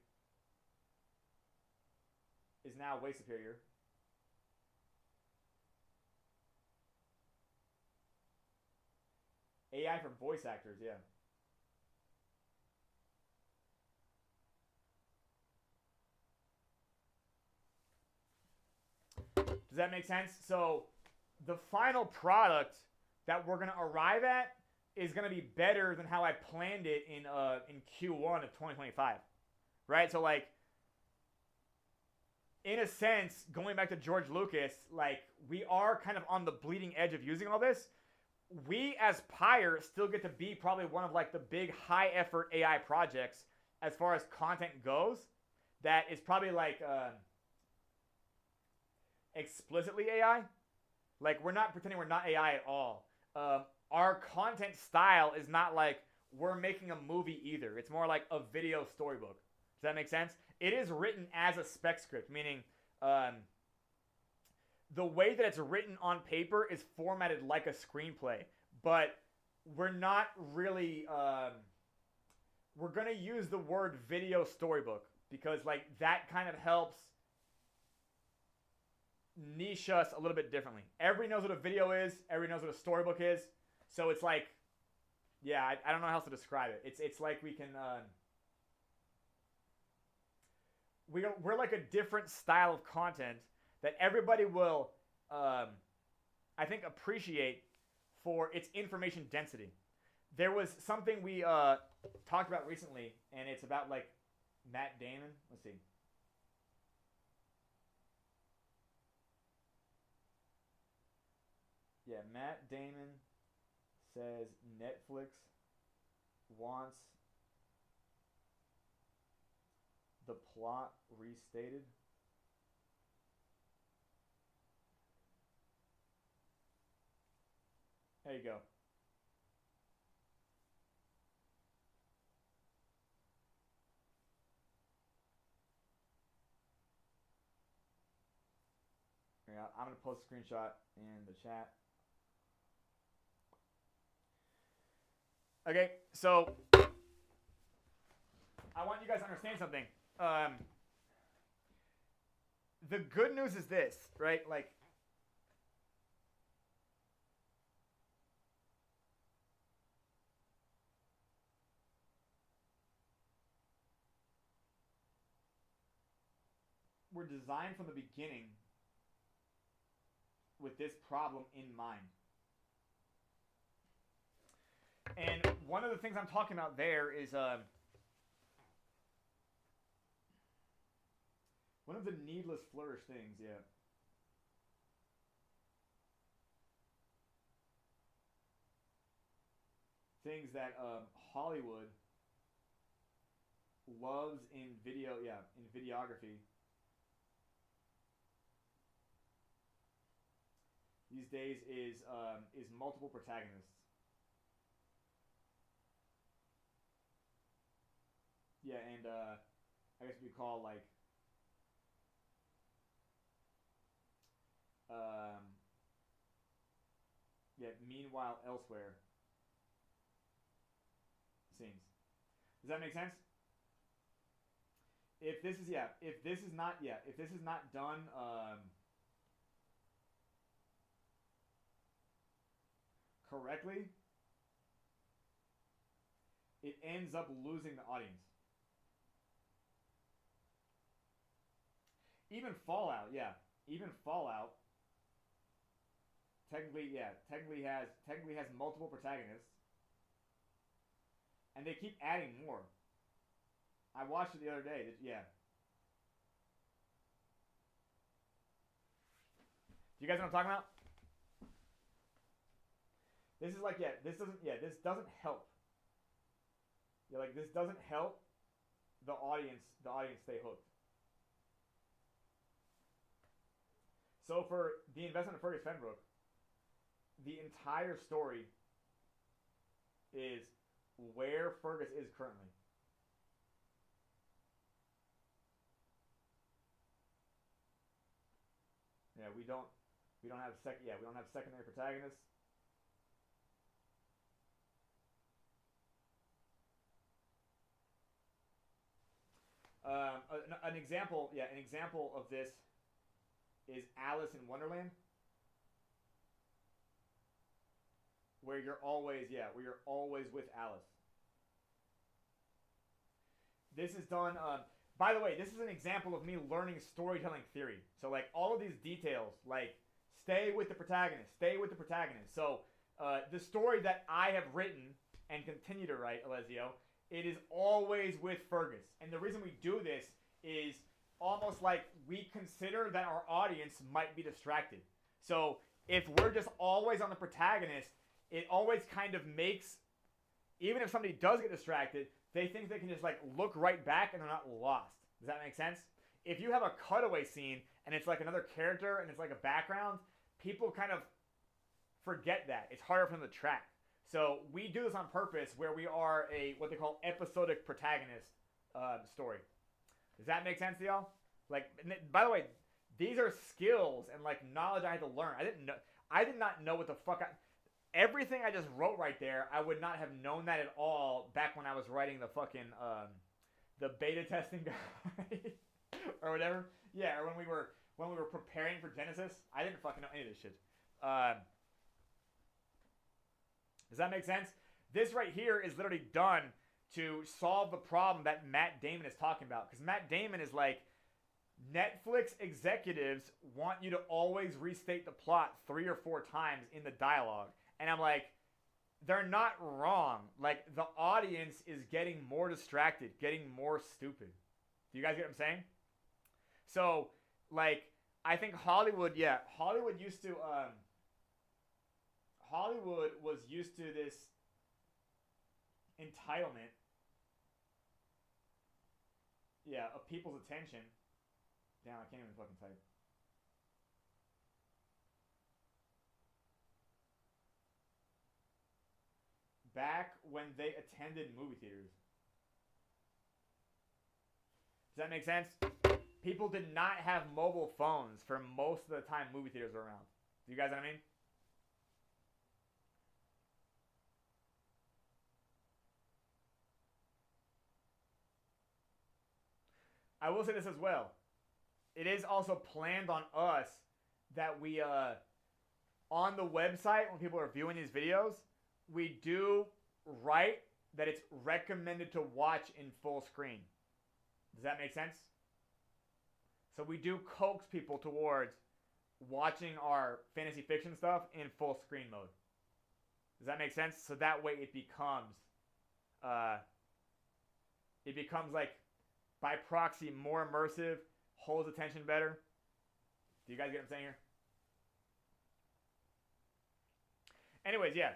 is now way superior. AI for voice actors, yeah. Does that make sense? So the final product that we're going to arrive at is going to be better than how I planned it in Q1 of 2025, right? So like, in a sense, going back to George Lucas, like we are kind of on the bleeding edge of using all this. We as Pyre still get to be probably one of like the big high effort AI projects as far as content goes, that is probably like explicitly AI. Like, we're not pretending we're not AI at all. Our content style is not like we're making a movie either. It's more like a video storybook. Does that make sense? It is written as a spec script, meaning the way that it's written on paper is formatted like a screenplay. But we're not really... we're going to use the word video storybook because, like, that kind of helps niche us a little bit differently. Everybody knows what a video is. Everybody knows what a storybook is. So it's like, yeah, I don't know how else to describe it. It's like we can, we're like a different style of content that everybody will, I think, appreciate for its information density. There was something we talked about recently, and it's about like Matt Damon. Let's see. Yeah, Matt Damon says Netflix wants the plot restated. There you go. Yeah, I'm going to post a screenshot in the chat. Okay, so I want you guys to understand something. The good news is this, right? Like, we're designed from the beginning with this problem in mind. And one of the things I'm talking about there is one of the needless flourish things, yeah. Things that Hollywood loves in video, yeah, in videography. These days is multiple protagonists. Yeah, and I guess we call like yeah, meanwhile elsewhere scenes. Does that make sense? If this is if this is not done correctly, it ends up losing the audience. Even Fallout, yeah. Even Fallout technically has multiple protagonists. And they keep adding more. I watched it the other day. Yeah. Do you guys know what I'm talking about? This is like, this doesn't help. Yeah, like this doesn't help the audience stay hooked. So for the investment of Fergus Fenbrook, the entire story is where Fergus is currently. Yeah, we don't have secondary protagonists. An example of this is Alice in Wonderland, where you're always with Alice. This is done. By the way, this is an example of me learning storytelling theory. So like all of these details, like stay with the protagonist. So the story that I have written and continue to write, Alessio, it is always with Fergus. And the reason we do this is almost like we consider that our audience might be distracted. So if we're just always on the protagonist, it always kind of makes, even if somebody does get distracted, they think they can just like look right back and they're not lost. Does that make sense? If you have a cutaway scene and it's like another character and it's like a background, people kind of forget that. It's harder for them to track. So we do this on purpose where we are a what they call episodic protagonist story. Does that make sense to y'all? Like, by the way, these are skills and like knowledge I had to learn. I did not know what the fuck everything I just wrote right there. I would not have known that at all back when I was writing the fucking the beta testing guide or whatever. Yeah, or when we were preparing for Genesis. I didn't fucking know any of this shit. Does that make sense? This right here is literally done to solve the problem that Matt Damon is talking about. Because Matt Damon is like, Netflix executives want you to always restate the plot 3 or 4 times in the dialogue. And I'm like, they're not wrong. Like, the audience is getting more distracted, getting more stupid. Do you guys get what I'm saying? So, like, I think Hollywood was used to this entitlement, of people's attention. Damn, I can't even fucking type. Back when they attended movie theaters. Does that make sense? People did not have mobile phones for most of the time movie theaters were around. Do you guys know what I mean? I will say this as well. It is also planned on us that we, on the website, when people are viewing these videos, we do write that it's recommended to watch in full screen. Does that make sense? So we do coax people towards watching our fantasy fiction stuff in full screen mode. Does that make sense? So that way it becomes like, by proxy, more immersive, holds attention better. Do you guys get what I'm saying here? Anyways, yeah.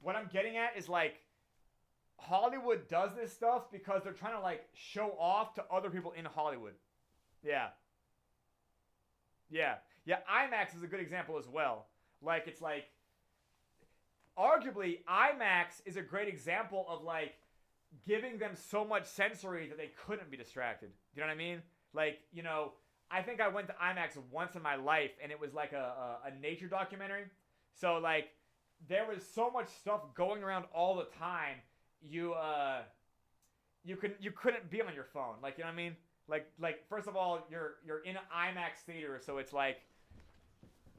What I'm getting at is like, Hollywood does this stuff because they're trying to like show off to other people in Hollywood. Yeah. Yeah. Yeah, IMAX is a good example as well. Like, it's like, arguably, IMAX is a great example of like, giving them so much sensory that they couldn't be distracted. Do you know what I mean? Like, you know, I think I went to IMAX once in my life, and it was like a nature documentary. So, like, there was so much stuff going around all the time, you couldn't be on your phone. Like, you know what I mean? Like first of all, you're in an IMAX theater, so it's like,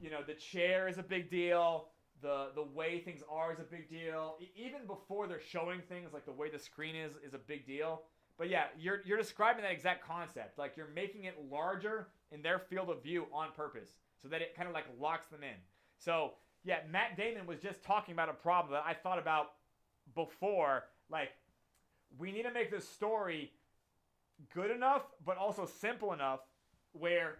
you know, the chair is a big deal. The way things are is a big deal. Even before they're showing things, like the way the screen is a big deal. But yeah, you're describing that exact concept. Like, you're making it larger in their field of view on purpose, so that it kind of like locks them in. So yeah, Matt Damon was just talking about a problem that I thought about before. Like, we need to make this story good enough, but also simple enough where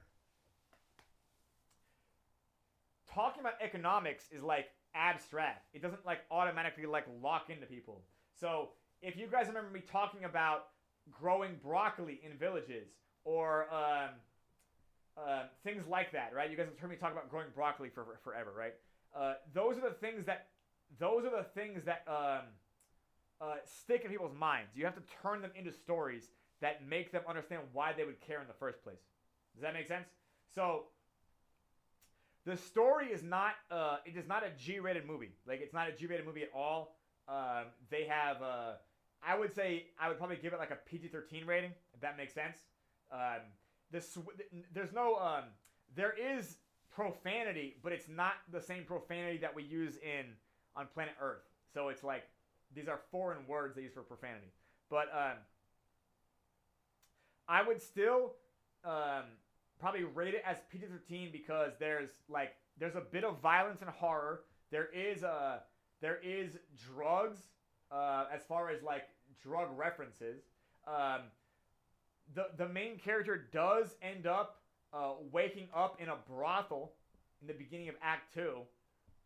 talking about economics is like abstract. It doesn't like automatically like lock into people. So if you guys remember me talking about growing broccoli in villages or things like that, right? You guys have heard me talk about growing broccoli for forever, right? Those are the things that stick in people's minds. You have to turn them into stories that make them understand why they would care in the first place. Does that make sense? So the story is not it is not a G-rated movie. Like, it's not a G-rated movie at all. They have I would say I would probably give it like a PG-13 rating, if that makes sense. There's no there is profanity, but it's not the same profanity that we use on planet Earth. So it's like, these are foreign words they use for profanity. But I would still probably rate it as PG-13 because there's a bit of violence and horror. There is drugs, as far as like drug references. The main character does end up waking up in a brothel in the beginning of Act 2,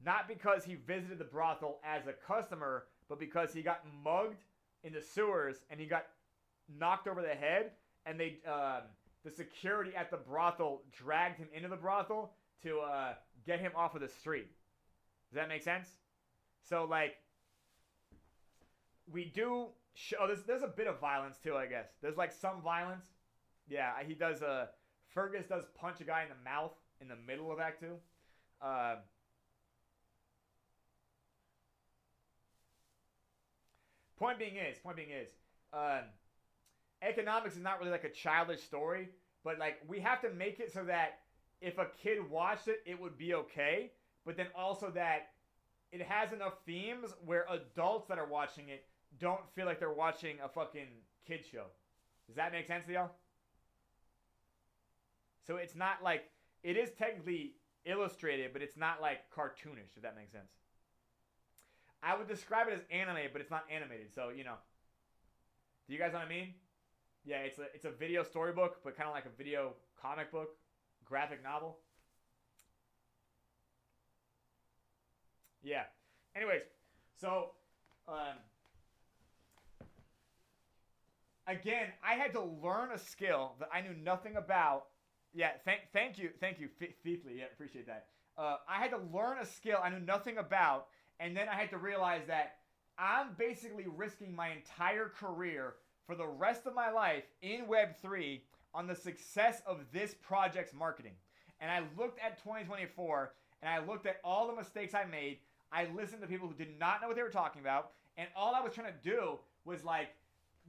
not because he visited the brothel as a customer, but because he got mugged in the sewers, and he got knocked over the head, and they the security at the brothel dragged him into the brothel to get him off of the street. Does that make sense? So like, we do show there's a bit of violence too, I guess. There's like some violence. Yeah, he does. Fergus does punch a guy in the mouth in the middle of Act 2. Point being is, economics is not really like a childish story, but like we have to make it so that if a kid watched it, it would be okay, but then also that it has enough themes where adults that are watching it don't feel like they're watching a fucking kid show. Does that make sense to y'all? So it's not like, it is technically illustrated, but it's not like cartoonish, if that makes sense. I would describe it as anime, but it's not animated, so, you know. Do you guys know what I mean? Yeah, it's a video storybook, but kind of like a video comic book, graphic novel. Yeah. Anyways, so, again, I had to learn a skill that I knew nothing about. Yeah, thank you, Feefly, yeah, appreciate that. I had to learn a skill I knew nothing about, and then I had to realize that I'm basically risking my entire career for the rest of my life in Web3 on the success of this project's marketing. And I looked at 2024, and I looked at all the mistakes I made. I listened to people who did not know what they were talking about, and all I was trying to do was like,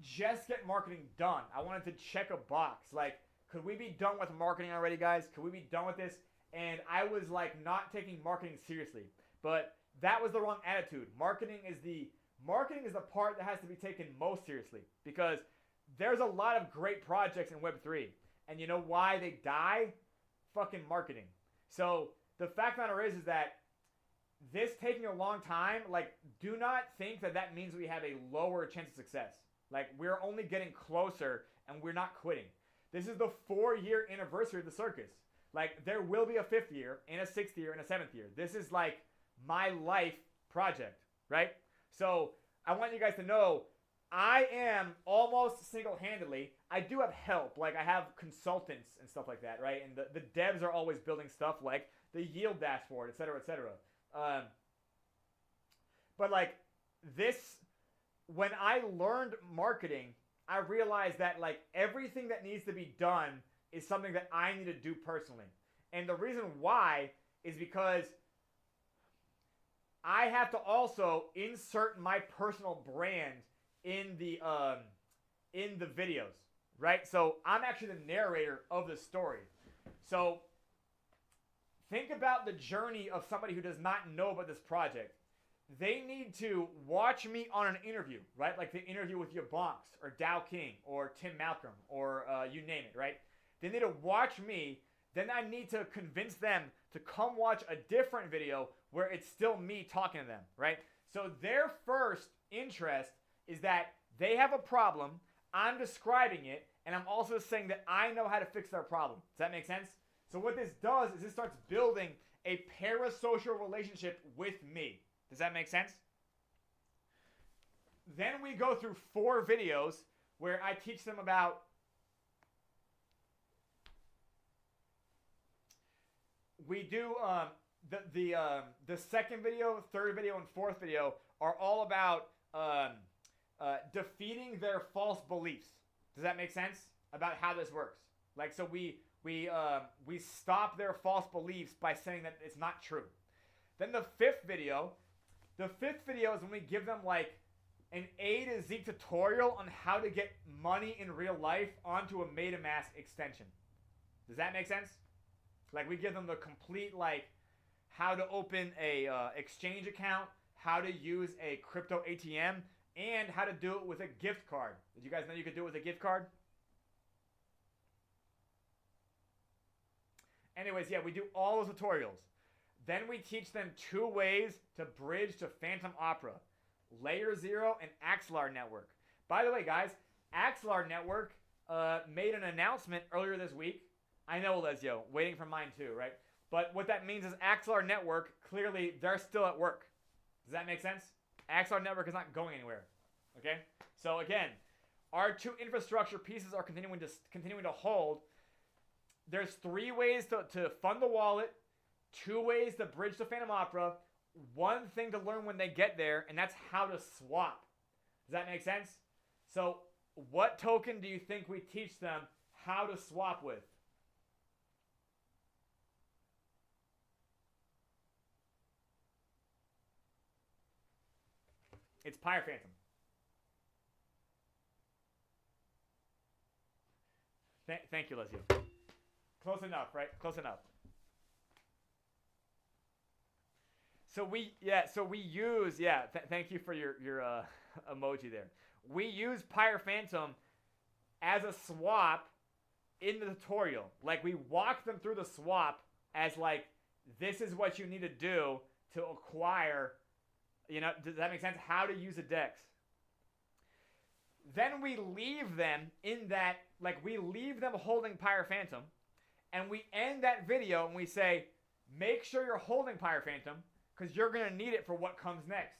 just get marketing done. I wanted to check a box. Like, could we be done with marketing already, guys? Could we be done with this? And I was like not taking marketing seriously. But that was the wrong attitude. Marketing is the part that has to be taken most seriously, because there's a lot of great projects in Web3. And you know why they die? Fucking marketing. So the fact of the matter is that this taking a long time, like, do not think that that means we have a lower chance of success. Like, we're only getting closer and we're not quitting. This is the 4-year anniversary of the circus. Like, there will be a 5th year and a 6th year and a 7th year. This is like my life project, right? So I want you guys to know I am almost single-handedly. I do have help. Like, I have consultants and stuff like that, right? And the devs are always building stuff like the yield dashboard, et cetera, et cetera. But like this, when I learned marketing, I realized that like everything that needs to be done is something that I need to do personally. And the reason why is because I have to also insert my personal brand in the videos, right? So I'm actually the narrator of the story. So think about the journey of somebody who does not know about this project. They need to watch me on an interview, right? Like the interview with Yabonks or Dow King or Tim Malcolm or you name it, right? They need to watch me. Then I need to convince them to come watch a different video where it's still me talking to them, right? So their first interest is that they have a problem, I'm describing it, and I'm also saying that I know how to fix their problem. Does that make sense? So what this does is it starts building a parasocial relationship with me. Does that make sense? Then we go through 4 videos where I teach them about we do the second video, third video, and fourth video are all about defeating their false beliefs. Does that make sense? About how this works. Like, so we stop their false beliefs by saying that it's not true. Then the fifth video is when we give them like an A to Z tutorial on how to get money in real life onto a MetaMask extension. Does that make sense? Like, we give them the complete, like, how to open a exchange account, how to use a crypto ATM, and how to do it with a gift card. Did you guys know you could do it with a gift card? Anyways, yeah, we do all those tutorials. Then we teach them 2 ways to bridge to Phantom Opera. Layer 0 and Axelar Network. By the way, guys, Axelar Network made an announcement earlier this week. I know, Lesio, waiting for mine too, right? But what that means is Axelar Network, clearly, they're still at work. Does that make sense? Axelar Network is not going anywhere, okay? So again, our two infrastructure pieces are continuing to hold. There's 3 ways to fund the wallet, 2 ways to bridge the Phantom Opera, 1 thing to learn when they get there, and that's how to swap. Does that make sense? So what token do you think we teach them how to swap with? It's Pyre Phantom. Thank you, Leslie. Close enough, right? Close enough. So we use, thank you for your emoji there. We use Pyre Phantom as a swap in the tutorial. Like, we walk them through the swap as like, this is what you need to do to acquire, does that make sense? How to use a dex. Then we leave them in that, like, we leave them holding Pyre Phantom, and we end that video and we say, make sure you're holding Pyre Phantom, because you're going to need it for what comes next.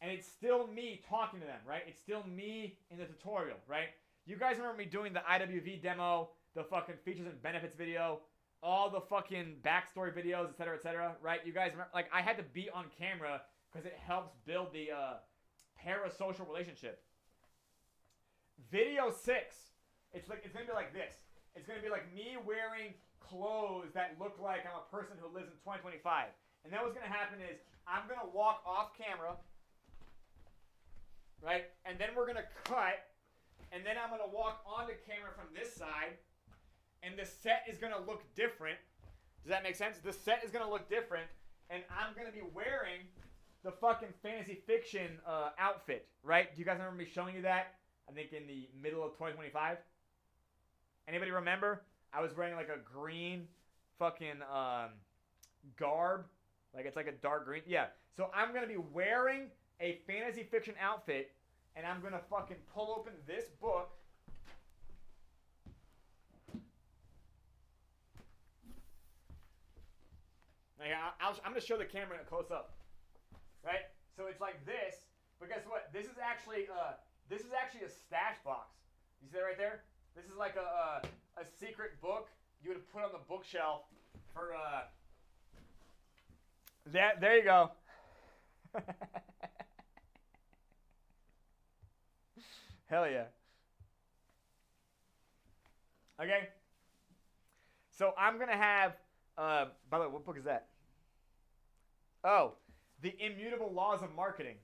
And it's still me talking to them, right? It's still me in the tutorial, right? You guys remember me doing the IWV demo, the fucking features and benefits video, all the fucking backstory videos, etc., right? You guys remember, like, I had to be on camera because it helps build the parasocial relationship. Video 6, it's going to be like this. It's going to be like me wearing clothes that look like I'm a person who lives in 2025. And then what's going to happen is I'm going to walk off camera, right? And then we're going to cut, and then I'm going to walk onto camera from this side, and the set is going to look different. Does that make sense? The set is going to look different, and I'm going to be wearing the fucking fantasy fiction outfit, right? Do you guys remember me showing you that? I think in the middle of 2025. Anybody remember? I was wearing like a green fucking garb. Like, it's like a dark green. Yeah. So I'm going to be wearing a fantasy fiction outfit, and I'm going to fucking pull open this book. I'm going to show the camera in a close-up. Right? So it's like this. But guess what? This is actually a stash box. You see that right there? This is like a secret book you would put on the bookshelf for there you go. Hell yeah. Okay. So I'm gonna have by the way, what book is that? Oh, The Immutable Laws of Marketing.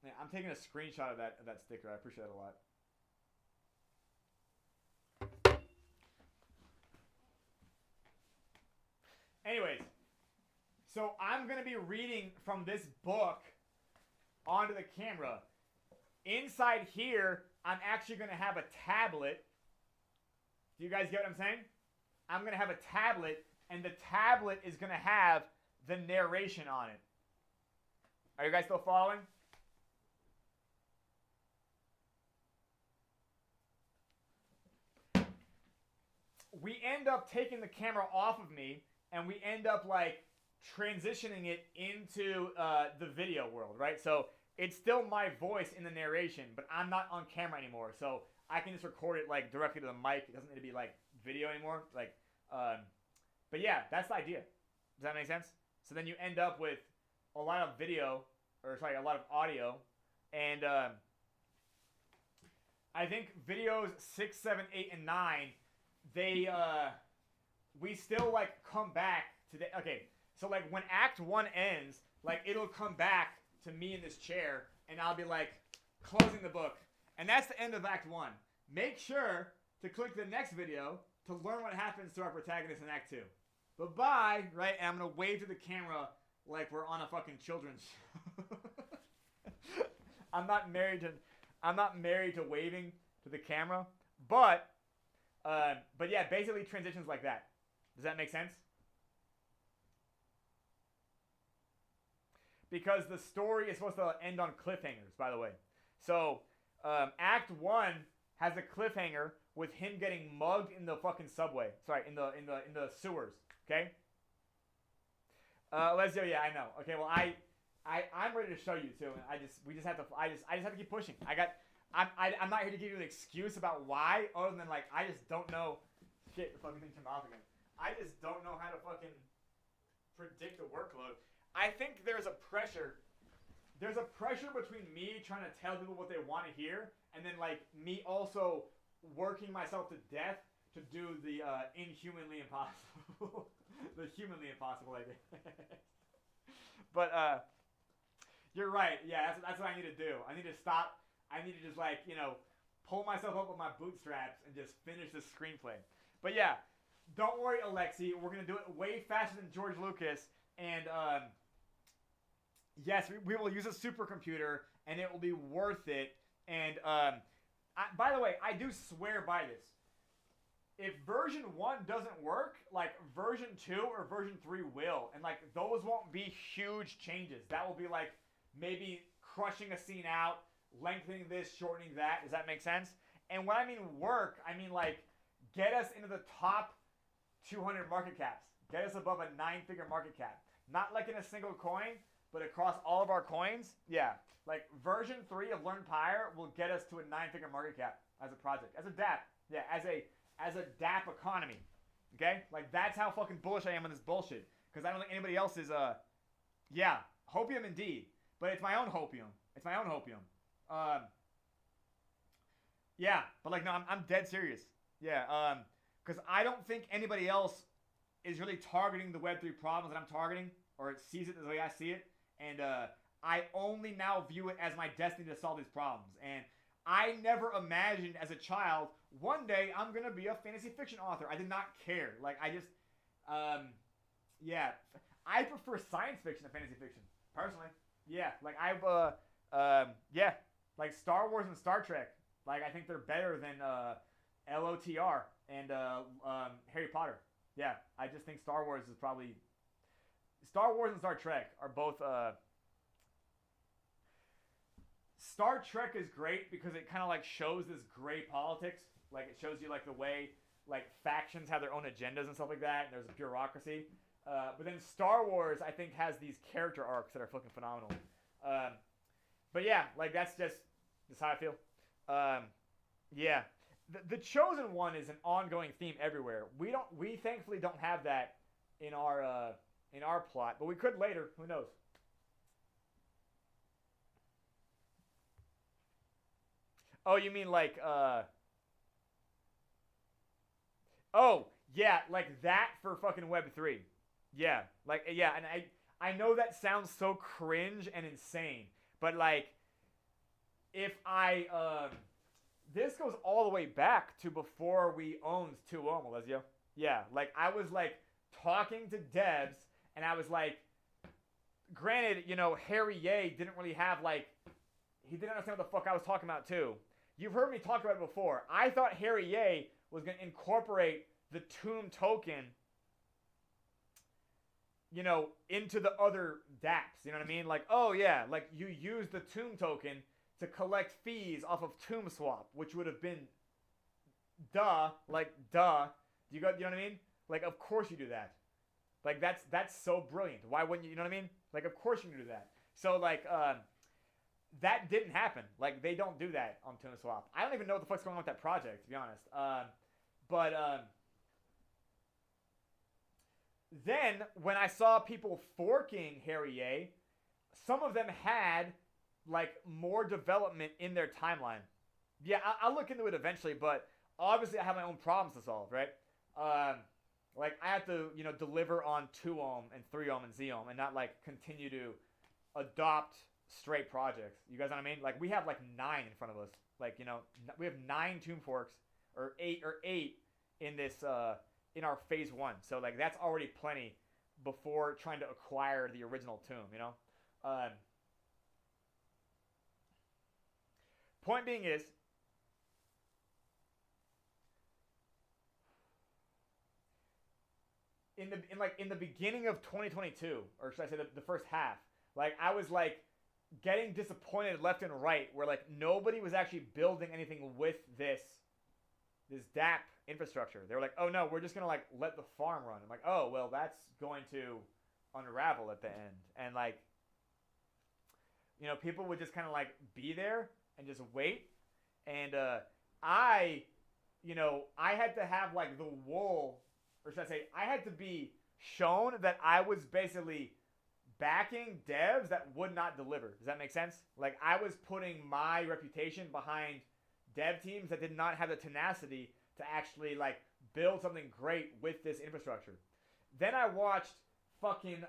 Yeah, I'm taking a screenshot of that sticker. I appreciate it a lot. Anyways, so I'm going to be reading from this book onto the camera. Inside here, I'm actually going to have a tablet. Do you guys get what I'm saying? I'm going to have a tablet, and the tablet is going to have the narration on it. Are you guys still following? We end up taking the camera off of me, and we end up like transitioning it into the video world, right? So it's still my voice in the narration, but I'm not on camera anymore. So I can just record it like directly to the mic. It doesn't need to be like video anymore. Like, but yeah, that's the idea. Does that make sense? So then you end up with a lot of video, or sorry, a lot of audio, and I think videos 6, 7, 8, and 9. We still like come back to the, okay, so like when Act 1 ends, like it'll come back to me in this chair, and I'll be like closing the book, and that's the end of Act 1. Make sure to click the next video to learn what happens to our protagonist in Act 2. Bye-bye, right? And I'm gonna wave to the camera like we're on a fucking children's show. I'm not married to waving to the camera, but yeah, basically transitions like that. Does that make sense? Because the story is supposed to end on cliffhangers, by the way. So Act 1 has a cliffhanger with him getting mugged in the fucking subway. Sorry, in the sewers. Okay. Lesio, yeah, I know. Okay, well, I'm ready to show you too. And I just have to keep pushing. I'm not here to give you an excuse about why, other than like I just don't know. Shit, the fucking thing turned off again. I just don't know how to fucking predict the workload. I think there's a pressure between me trying to tell people what they want to hear, and then like me also working myself to death to do the inhumanly impossible. The humanly impossible, I guess. But you're right. Yeah, that's what I need to do. I need to stop. I need to just like, you know, pull myself up with my bootstraps and just finish this screenplay. But yeah, don't worry, Alexi. We're gonna do it way faster than George Lucas. And yes, we will use a supercomputer, and it will be worth it. And by the way, I do swear by this. If version 1 doesn't work, like version 2 or version 3 will. And like those won't be huge changes. That will be like maybe crushing a scene out, lengthening this, shortening that. Does that make sense? And when I mean work, I mean like get us into the top 200 market caps. Get us above a 9-figure market cap. Not like in a single coin, but across all of our coins. Yeah. Like version 3 of Learn Pyre will get us to a 9-figure market cap as a project. As a DApp. Yeah, as a DApp economy. Okay? Like that's how fucking bullish I am on this bullshit. Because I don't think anybody else is yeah, hopium indeed. But it's my own hopium. It's my own hopium. Yeah, but like no, I'm dead serious. Yeah, because I don't think anybody else is really targeting the Web3 problems that I'm targeting, or it sees it the way I see it. And I only now view it as my destiny to solve these problems. And I never imagined as a child, one day I'm going to be a fantasy fiction author. I did not care. Like, I just, yeah. I prefer science fiction to fantasy fiction, personally. Yeah, like, yeah. Like, Star Wars and Star Trek, like, I think they're better than LOTR and Harry Potter. Yeah, I just think Star Wars is probably... Star Wars and Star Trek are both... Star Trek is great because it kind of like shows this gray politics. Like it shows you like the way like factions have their own agendas and stuff like that, and there's a bureaucracy. But then Star Wars, I think, has these character arcs that are fucking phenomenal. But yeah, like that's how I feel. Yeah, the Chosen One is an ongoing theme everywhere. We thankfully don't have that in our plot, but we could later. Who knows? Oh, you mean like, oh, yeah, like that for fucking Web3. Yeah, like, yeah, and I know that sounds so cringe and insane, but like, if this goes all the way back to before we owned 2Ohm, Alessio. Yeah, like, I was like, talking to devs, and I was like, granted, you know, Harry Ye didn't really have like, he didn't understand what the fuck I was talking about too. You've heard me talk about it before. I thought Harry Ye was going to incorporate the Tomb token, you know, into the other dApps. You know what I mean? Like, oh yeah, like you use the Tomb token to collect fees off of Tomb Swap, which would have been duh. You know what I mean? Like, of course you do that. Like, that's so brilliant. Why wouldn't you know what I mean? Like, of course you can do that. So, like, that didn't happen. Like, they don't do that on TuneSwap. I don't even know what the fuck's going on with that project, to be honest. Then, when I saw people forking Harry Ye, some of them had, like, more development in their timeline. Yeah, I'll look into it eventually, but obviously I have my own problems to solve, right? Like, I have to, you know, deliver on 2Ohm and 3Ohm and Z-Ohm and not, like, continue to adopt straight projects. You guys know what I mean? Like, we have like 9 in front of us. Like, you know, we have 9 tomb forks or 8 in this in our phase 1. So like that's already plenty before trying to acquire the original tomb, you know? Point being is in the beginning of 2022, or should I say the first half, like I was like getting disappointed left and right, where like nobody was actually building anything with this this DApp infrastructure. They were like, oh no, we're just gonna like let the farm run. I'm like, oh well, that's going to unravel at the end. And like, you know, people would just kind of like be there and just wait. And I had to have like the wool, or should I say, I had to be shown that I was basically backing devs that would not deliver. Does that make sense? Like, I was putting my reputation behind dev teams that did not have the tenacity to actually like build something great with this infrastructure. Then I watched fucking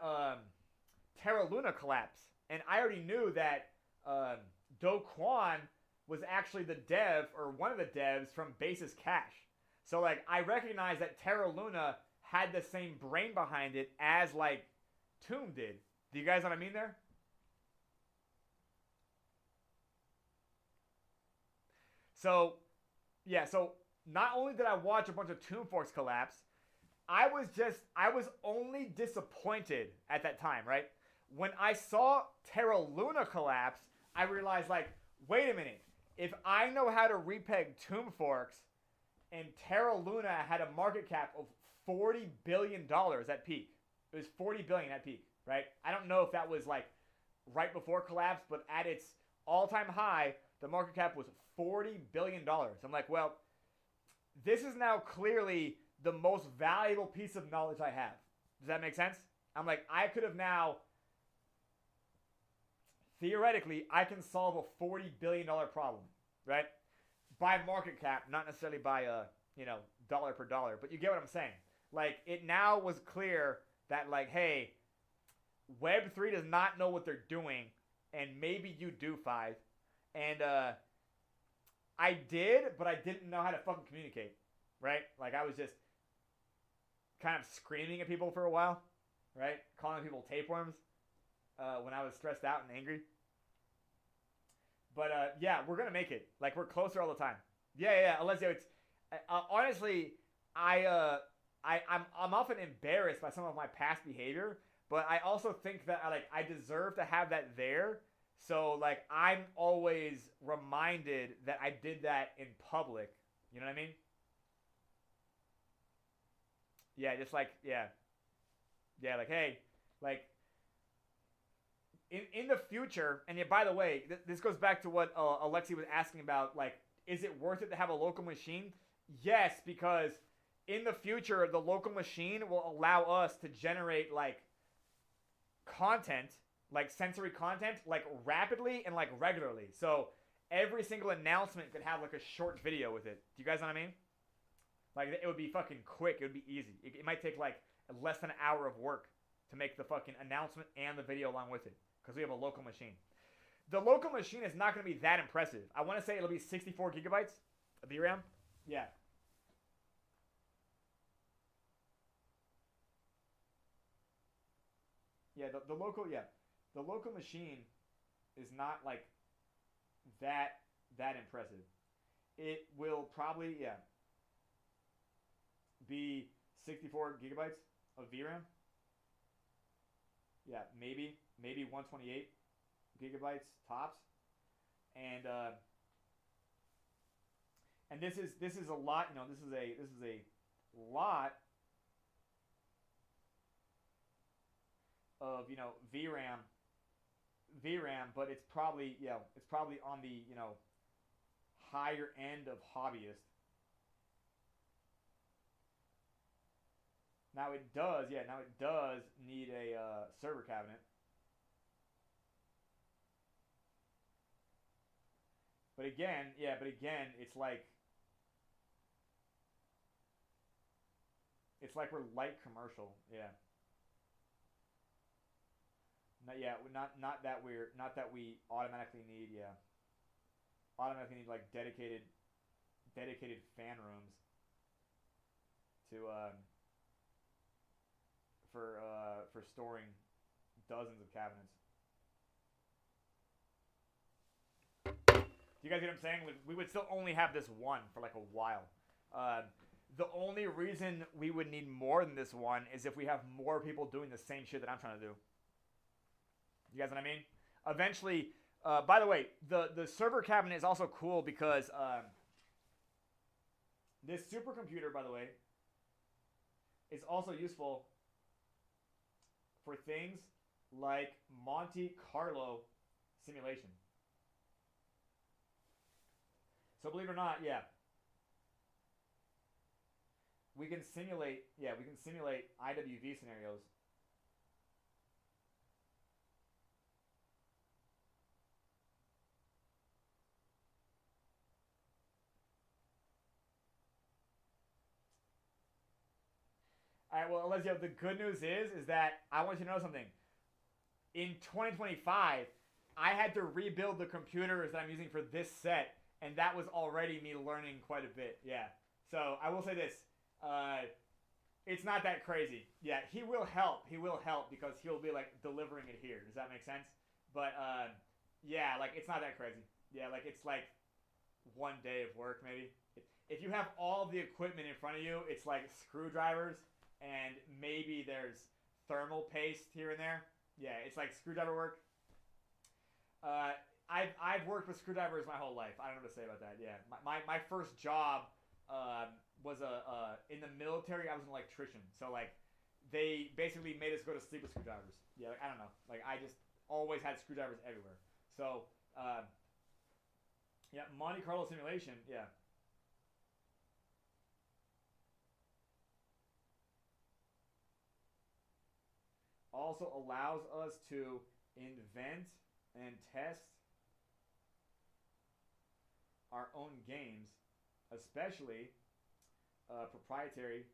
Terra Luna collapse, and I already knew that Do Kwon was actually the dev, or one of the devs from Basis Cash. So like, I recognized that Terra Luna had the same brain behind it as like Tomb did. Do you guys know what I mean there? So, yeah, so not only did I watch a bunch of Tomb Forks collapse, I was only disappointed at that time, right? When I saw Terra Luna collapse, I realized, like, wait a minute. If I know how to repeg Tomb Forks, and Terra Luna had a market cap of $40 billion at peak. It was $40 billion at peak, right? I don't know if that was like right before collapse, but at its all-time high, the market cap was $40 billion. I'm like, well, this is now clearly the most valuable piece of knowledge I have. Does that make sense? I'm like, I could have now, theoretically, I can solve a $40 billion problem, right? By market cap, not necessarily by, dollar per dollar. But you get what I'm saying. Like, it now was clear that, like, hey, Web3 does not know what they're doing, and maybe you do, 5. And I did, but I didn't know how to fucking communicate, right? Like, I was just kind of screaming at people for a while, right? Calling people tapeworms when I was stressed out and angry. But yeah, we're gonna make it. Like, we're closer all the time. Yeah. Alessio, it's honestly, I'm often embarrassed by some of my past behavior, but I also think that I deserve to have that there. So like, I'm always reminded that I did that in public. You know what I mean? Yeah, just like yeah, like hey, like. In the future, and yeah, by the way, this goes back to what Alexi was asking about, like, is it worth it to have a local machine? Yes, because in the future, the local machine will allow us to generate, like, content, like sensory content, like, rapidly and, like, regularly. So every single announcement could have, like, a short video with it. Do you guys know what I mean? Like, it would be fucking quick. It would be easy. It might take, like, less than an hour of work to make the fucking announcement and the video along with it. Because we have a local machine. The local machine is not going to be that impressive. I want to say it'll be 64 gigabytes of VRAM. Yeah. Yeah, the local machine is not like that impressive. It will probably, be 64 gigabytes of VRAM. Yeah, maybe 128 gigabytes tops, and this is a lot. You know, this is a lot of VRAM, but it's probably on the higher end of hobbyist. Now it does need a server cabinet. But again, it's like we're light commercial, yeah. Not that we automatically need, like dedicated fan rooms to for storing dozens of cabinets. Do you guys get what I'm saying? We would still only have this one for like a while. The only reason we would need more than this one is if we have more people doing the same shit that I'm trying to do. You guys know what I mean? Eventually, by the way, the server cabinet is also cool because This supercomputer, by the way, is also useful for things like Monte Carlo simulation. So believe it or not, yeah. We can simulate IWV scenarios. All right, well, Alessio, the good news is that I want you to know something. In 2025, I had to rebuild the computers that I'm using for this set, and that was already me learning quite a bit. Yeah. So I will say this. It's not that crazy. Yeah, he will help. He will help because he'll be like delivering it here. Does that make sense? But yeah, like it's not that crazy. Yeah, like it's like one day of work maybe. If you have all the equipment in front of you, it's like screwdrivers and maybe there's thermal paste here and there. Yeah, it's like screwdriver work. I've worked with screwdrivers my whole life. I don't know what to say about that. Yeah, my first job was in the military. I was an electrician, so like they basically made us go to sleep with screwdrivers. Yeah, like, I don't know. Like I just always had screwdrivers everywhere. So yeah, Monte Carlo simulation. Yeah. Also allows us to invent and test our own games, especially proprietary.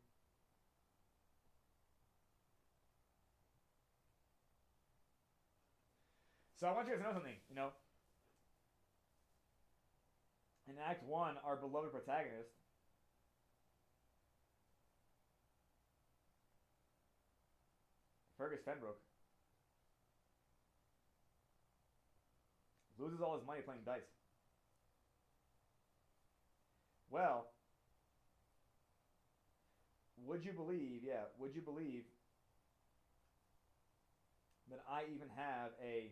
So I want you guys to know something, you know. In Act 1, our beloved protagonist Fergus Fenbrook loses all his money playing dice. Well, would you believe that I even have a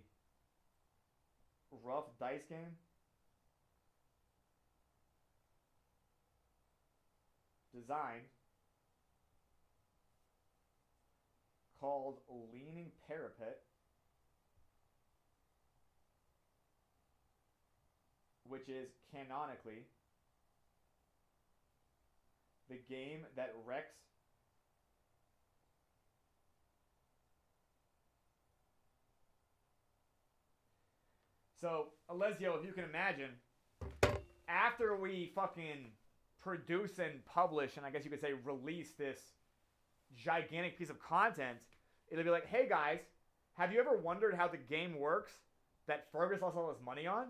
rough dice game designed called Leaning Parapet, which is canonically the game that Rex So, Alessio, if you can imagine, after we fucking produce and publish, and I guess you could say release this gigantic piece of content, it'll be like, hey guys, have you ever wondered how the game works that Fergus lost all his money on?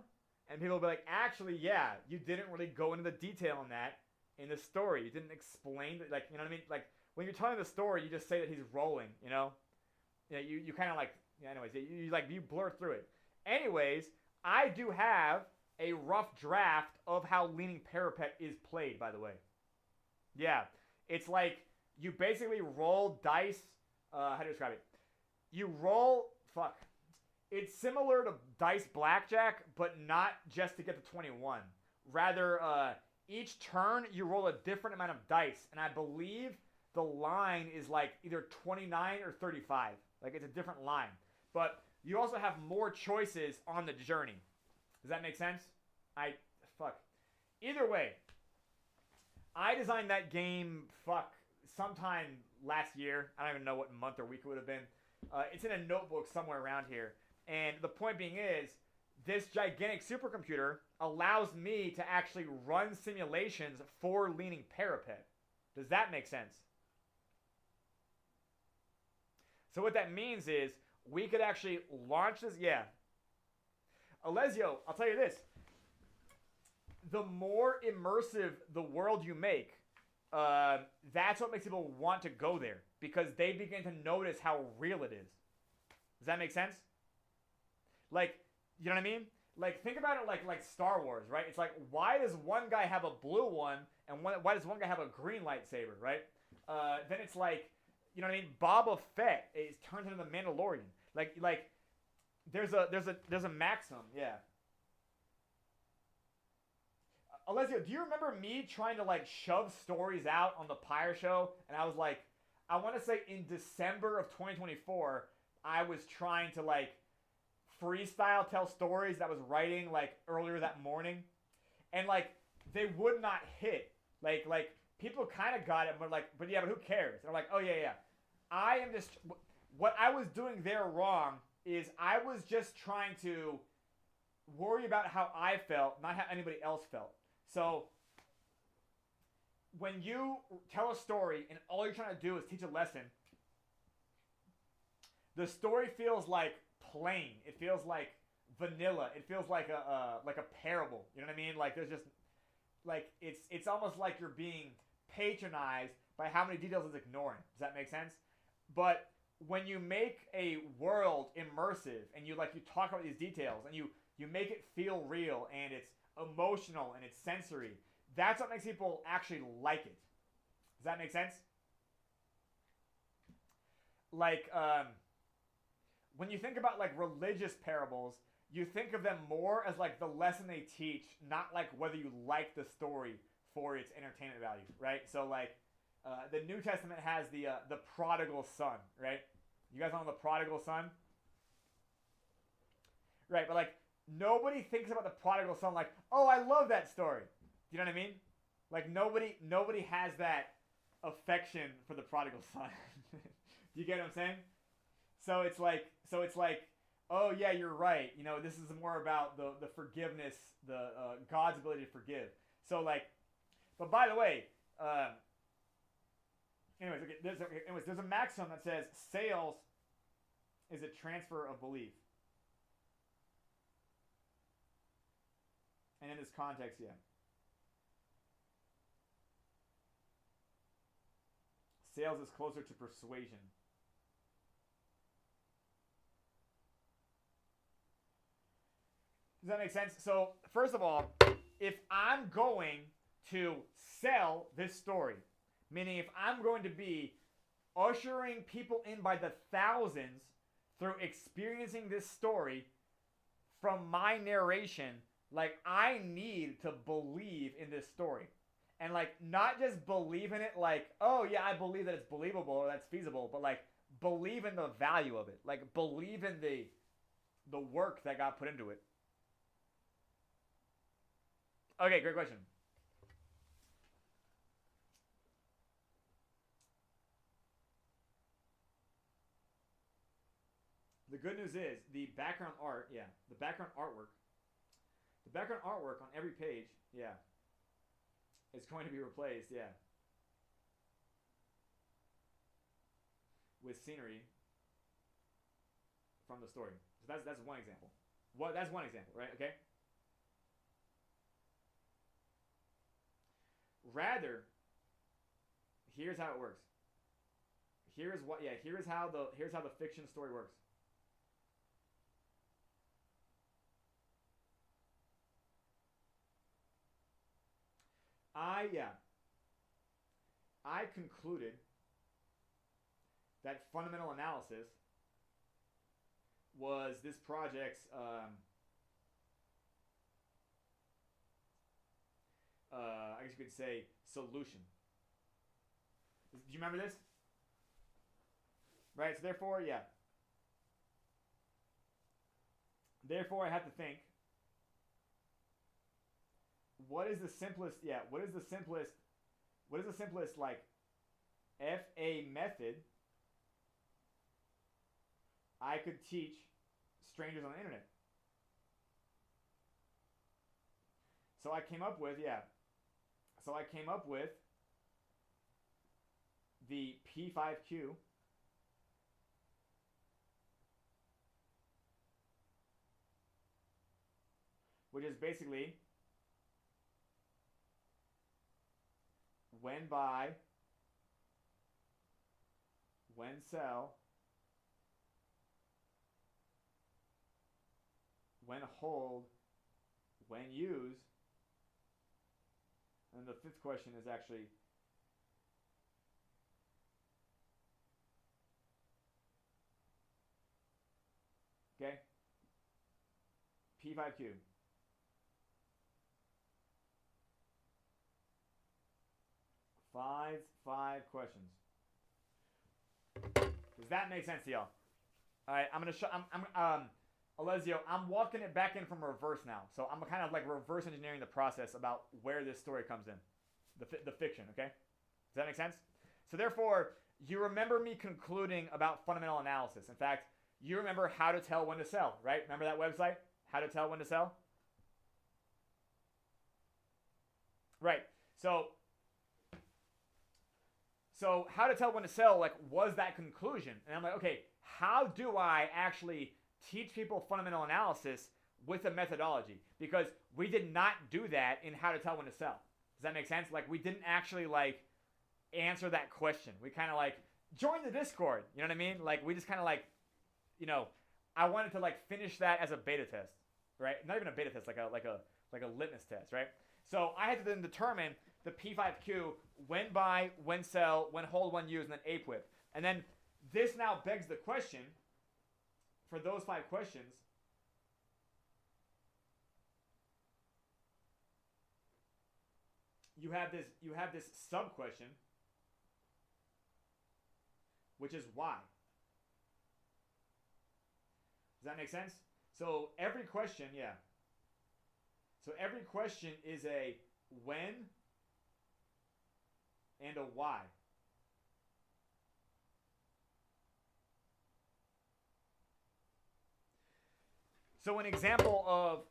And people will be like, actually, yeah, you didn't really go into the detail on that in the story. You didn't explain, like, you know what I mean? Like, when you're telling the story, you just say that he's rolling, you know? Yeah, you kind of like, yeah, anyways, you blur through it. Anyways, I do have a rough draft of how Leaning Parapet is played, by the way. Yeah, it's like you basically roll dice. How do you describe it? You roll, it's similar to Dice Blackjack, but not just to get to 21. Rather, each turn you roll a different amount of dice, and I believe the line is like either 29 or 35. Like, it's a different line. But you also have more choices on the journey. Does that make sense? Either way, I designed that game, sometime last year. I don't even know what month or week it would have been. It's in a notebook somewhere around here. And the point being is, this gigantic supercomputer allows me to actually run simulations for Leaning Parapet. Does that make sense? So what that means is, we could actually launch this. Yeah. Alessio, I'll tell you this. The more immersive the world you make, that's what makes people want to go there. Because they begin to notice how real it is. Does that make sense? Like, you know what I mean? Like, think about it like Star Wars, right? It's like, why does one guy have a blue one, and why does one guy have a green lightsaber, right? Then it's like, you know what I mean? Boba Fett is turned into the Mandalorian. Like, there's a maximum, yeah. Alessio, do you remember me trying to like shove stories out on the Pyre Show? And I was like, I want to say in December of 2024, I was trying to like freestyle tell stories that I was writing like earlier that morning, and like they would not hit. Like people kind of got it, but like, but yeah, but who cares? And I'm like, oh yeah, yeah. I am just what I was doing there wrong is I was just trying to worry about how I felt, not how anybody else felt. So when you tell a story and all you're trying to do is teach a lesson, the story feels like plain. It feels like vanilla. It feels like a parable. You know what I mean? Like there's just like it's almost like you're being patronized by how many details it's ignoring. Does that make sense? But when you make a world immersive and you talk about these details and you make it feel real and it's emotional and it's sensory, that's what makes people actually like it. Does that make sense? Like when you think about like religious parables, you think of them more as like the lesson they teach, not like whether you like the story for its entertainment value, right? So like the New Testament has the prodigal son, right? You guys know the prodigal son? Right, but like nobody thinks about the prodigal son like, oh, I love that story. Do you know what I mean? Like nobody has that affection for the prodigal son. Do you get what I'm saying? So it's like, oh yeah, you're right. You know, this is more about the forgiveness, the God's ability to forgive. So like, but by the way, anyways, there's a maxim that says sales is a transfer of belief. And in this context, yeah. Sales is closer to persuasion. Does that make sense? So, first of all, if I'm going to sell this story, meaning if I'm going to be ushering people in by the thousands through experiencing this story from my narration, like I need to believe in this story. And like not just believe in it like, oh yeah, I believe that it's believable or that's feasible, but like believe in the value of it. Like believe in the work that got put into it. Okay, great question. The good news is the background art, yeah, the background artwork on every page, yeah, is going to be replaced, yeah, with scenery from the story. So that's one example. That's one example, right? Okay. Rather, here's how it works. Here's how the fiction story works. I concluded that fundamental analysis was this project's I guess you could say solution. Do you remember this? Right, so therefore, yeah. Therefore, I have to think, what is the simplest like FA method I could teach strangers on the internet? So I came up with the P5Q, which is basically when buy, when sell, when hold, when use, and the fifth question is actually okay. P5Q. Five questions. Does that make sense to y'all? All right, I'm gonna show. Alessio, I'm walking it back in from reverse now, so I'm kind of like reverse engineering the process about where this story comes in, the fiction. Okay, does that make sense? So therefore, you remember me concluding about fundamental analysis. In fact, you remember how to tell when to sell, right? Remember that website, how to tell when to sell? Right. So how to tell when to sell, like, was that conclusion? And I'm like, okay, how do I actually teach people fundamental analysis with a methodology? Because we did not do that in how to tell when to sell. Does that make sense? Like, we didn't actually, like, answer that question. We kind of, like, join the Discord. You know what I mean? Like, we just kind of, like, you know, I wanted to, like, finish that as a beta test, right? Not even a beta test, like a litmus test, right? So I had to then determine the P5Q, when buy, when sell, when hold, when use, and then APWIP. And then this now begs the question, for those 5 questions, you have this sub question, which is why. Does that make sense? So every question, yeah. So every question is a when and a why. So an example of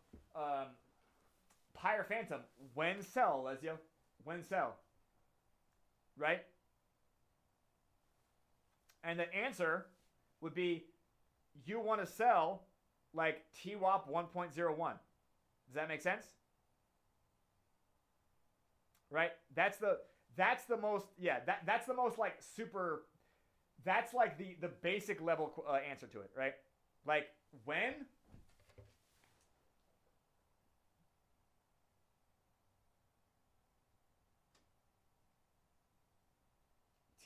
Pyre Phantom, when sell, Lesio? When sell? Right? And the answer would be, you want to sell like TWAP 1.01. Does that make sense? Right? That's the most, yeah, that's the most like super, that's like the basic level answer to it, right? Like when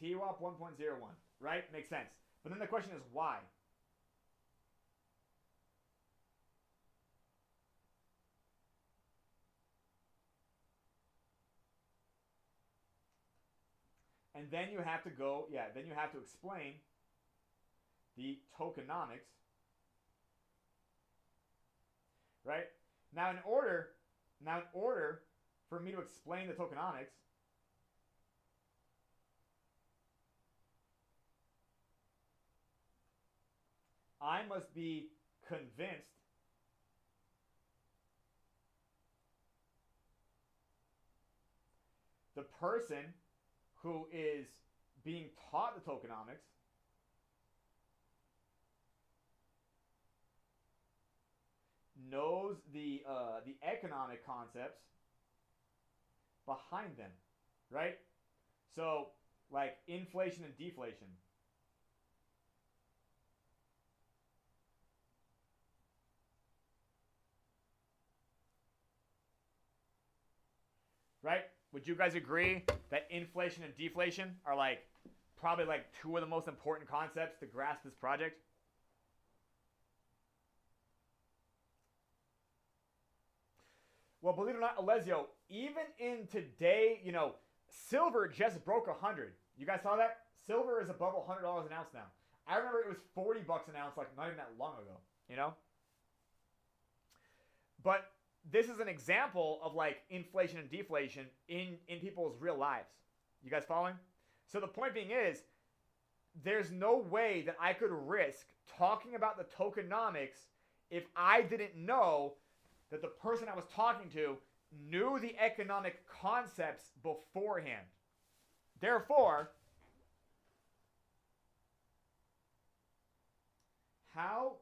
TWAP 1.01, right? Makes sense. But then the question is why? And then you have to go, yeah, then you have to explain the tokenomics, right? Now in order for me to explain the tokenomics, I must be convinced the person who is being taught the tokenomics knows the economic concepts behind them, right? So like inflation and deflation. Right? Would you guys agree that inflation and deflation are like probably like 2 of the most important concepts to grasp this project? Well, believe it or not, Alessio, even in today, you know, silver just broke 100. You guys saw that? Silver is above $100 an ounce now. I remember it was 40 bucks an ounce like not even that long ago, you know? But this is an example of like inflation and deflation in people's real lives. You guys following? So the point being is, there's no way that I could risk talking about the tokenomics if I didn't know that the person I was talking to knew the economic concepts beforehand. Therefore, how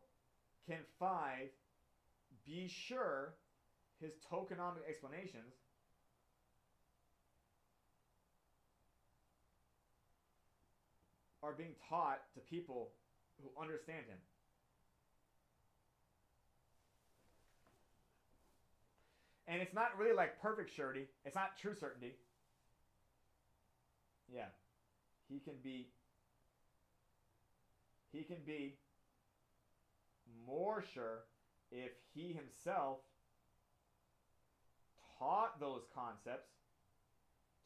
can 5 be sure his tokenomic explanations are being taught to people who understand him? And it's not really like perfect surety. It's not true certainty. Yeah. He can be more sure if he himself taught those concepts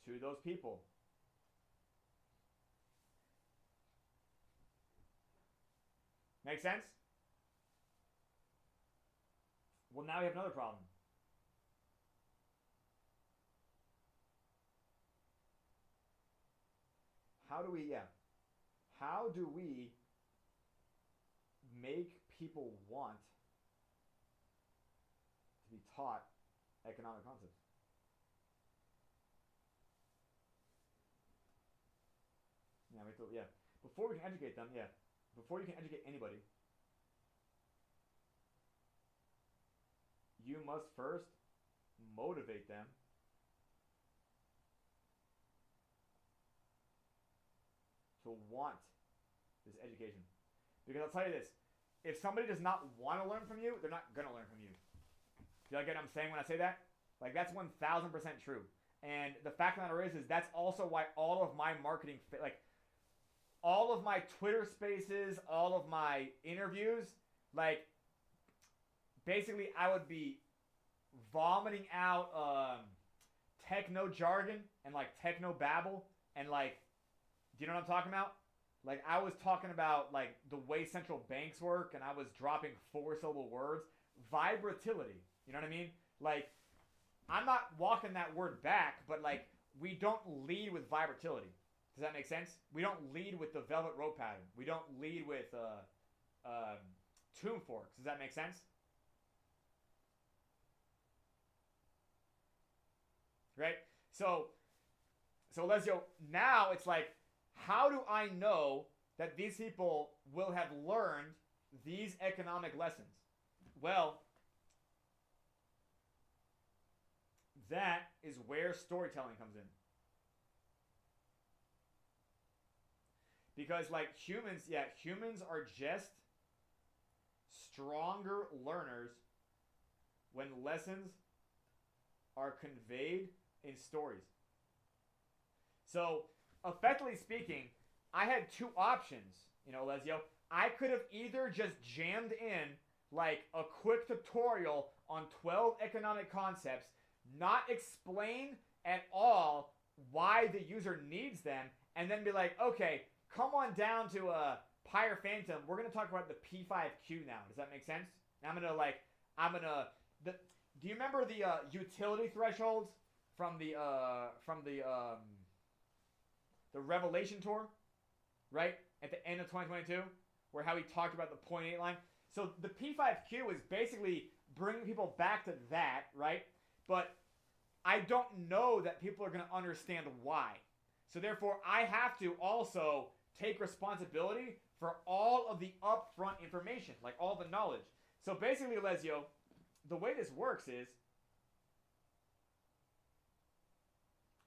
to those people. Make sense? Well, now we have another problem. How do we make people want to be taught economic concepts? Yeah. Before we can educate them, before you can educate anybody, you must first motivate them to want this education. Because I'll tell you this, if somebody does not want to learn from you, they're not going to learn from you. Do you get what I'm saying when I say that? Like, that's 1000% true. And the fact of the matter is that's also why all of my marketing, like, all of my Twitter spaces, all of my interviews, like, basically I would be vomiting out techno jargon and, like, techno babble and, like, do you know what I'm talking about? Like, I was talking about, like, the way central banks work, and I was dropping 4-syllable words. Vibratility. You know what I mean? Like, I'm not walking that word back, but, like, we don't lead with vibratility. Does that make sense? We don't lead with the velvet rope pattern. We don't lead with tomb forks. Does that make sense? Right? So Lesio, now it's like, how do I know that these people will have learned these economic lessons? Well, that is where storytelling comes in. Because, like, humans are just stronger learners when lessons are conveyed in stories. So, effectively speaking, I had two options, Lesio. I could have either just jammed in, like, a quick tutorial on 12 economic concepts, not explain at all why the user needs them, and then be like, okay, come on down to Pyre Phantom. We're going to talk about the P5Q now. Does that make sense? And do you remember the utility thresholds from the Revelation tour, right? At the end of 2022, where how he talked about the 0.8 line. So the P5Q is basically bringing people back to that, right? But I don't know that people are going to understand why. So therefore, I have to also take responsibility for all of the upfront information, like all the knowledge. So basically, Lesio, the way this works is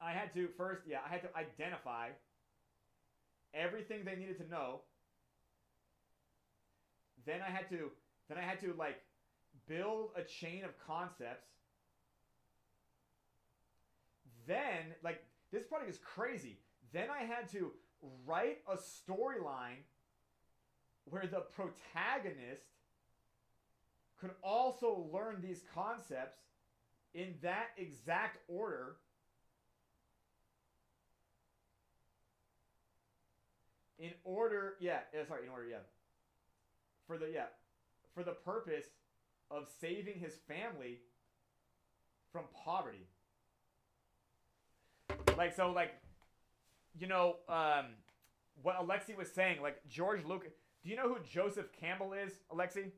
I had to identify everything they needed to know. Then I had to like build a chain of concepts. Then, like, this project is crazy. Then I had to write a storyline where the protagonist could also learn these concepts in that exact order. For the purpose of saving his family from poverty. What Alexi was saying, like, George Lucas. Do you know who Joseph Campbell is, Alexi?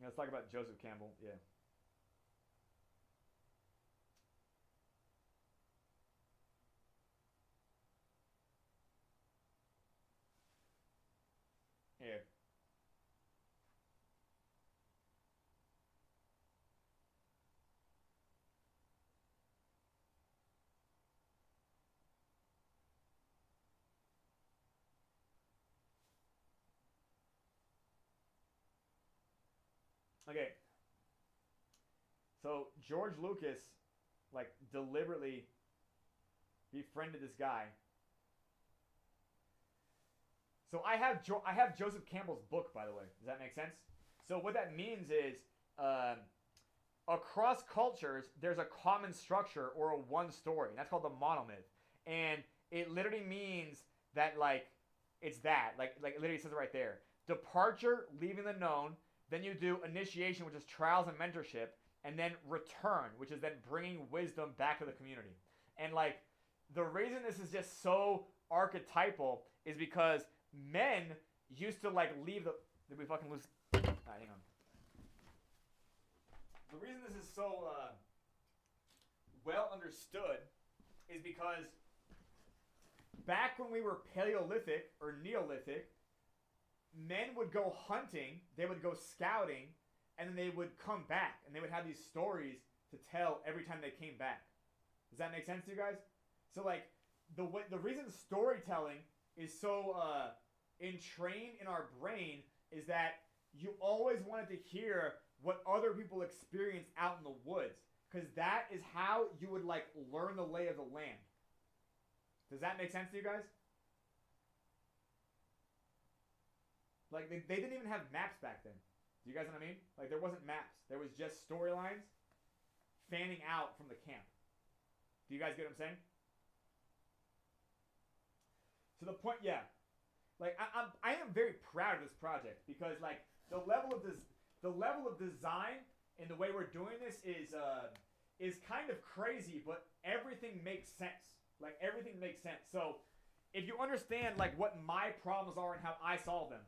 Let's talk about Joseph Campbell. Yeah. Here. Okay. So George Lucas, like, deliberately befriended this guy. So I have Joseph Campbell's book, by the way. Does that make sense? So what that means is, across cultures, there's a common structure or a one story. That's called the monomyth. And it literally means that like it's that like it literally says it right there. Departure, leaving the known. Then you do initiation, which is trials and mentorship, and then return, which is then bringing wisdom back to the community. And like the reason this is just so archetypal is because men used to like leave the. Did we fucking lose? All right, hang on. The reason this is so well understood is because back when we were Paleolithic or Neolithic, men would go hunting, they would go scouting, and then they would come back, and they would have these stories to tell every time they came back. Does that make sense to you guys? So like the reason storytelling is so entrained in our brain is that you always wanted to hear what other people experience out in the woods, because that is how you would like learn the lay of the land. Does that make sense to you guys? Like they didn't even have maps back then. Do you guys know what I mean? Like there wasn't maps. There was just storylines fanning out from the camp. Do you guys get what I'm saying? So the point, yeah. Like I am very proud of this project because like the level of design and the way we're doing this is kind of crazy, but everything makes sense. Like everything makes sense. So if you understand like what my problems are and how I solve them,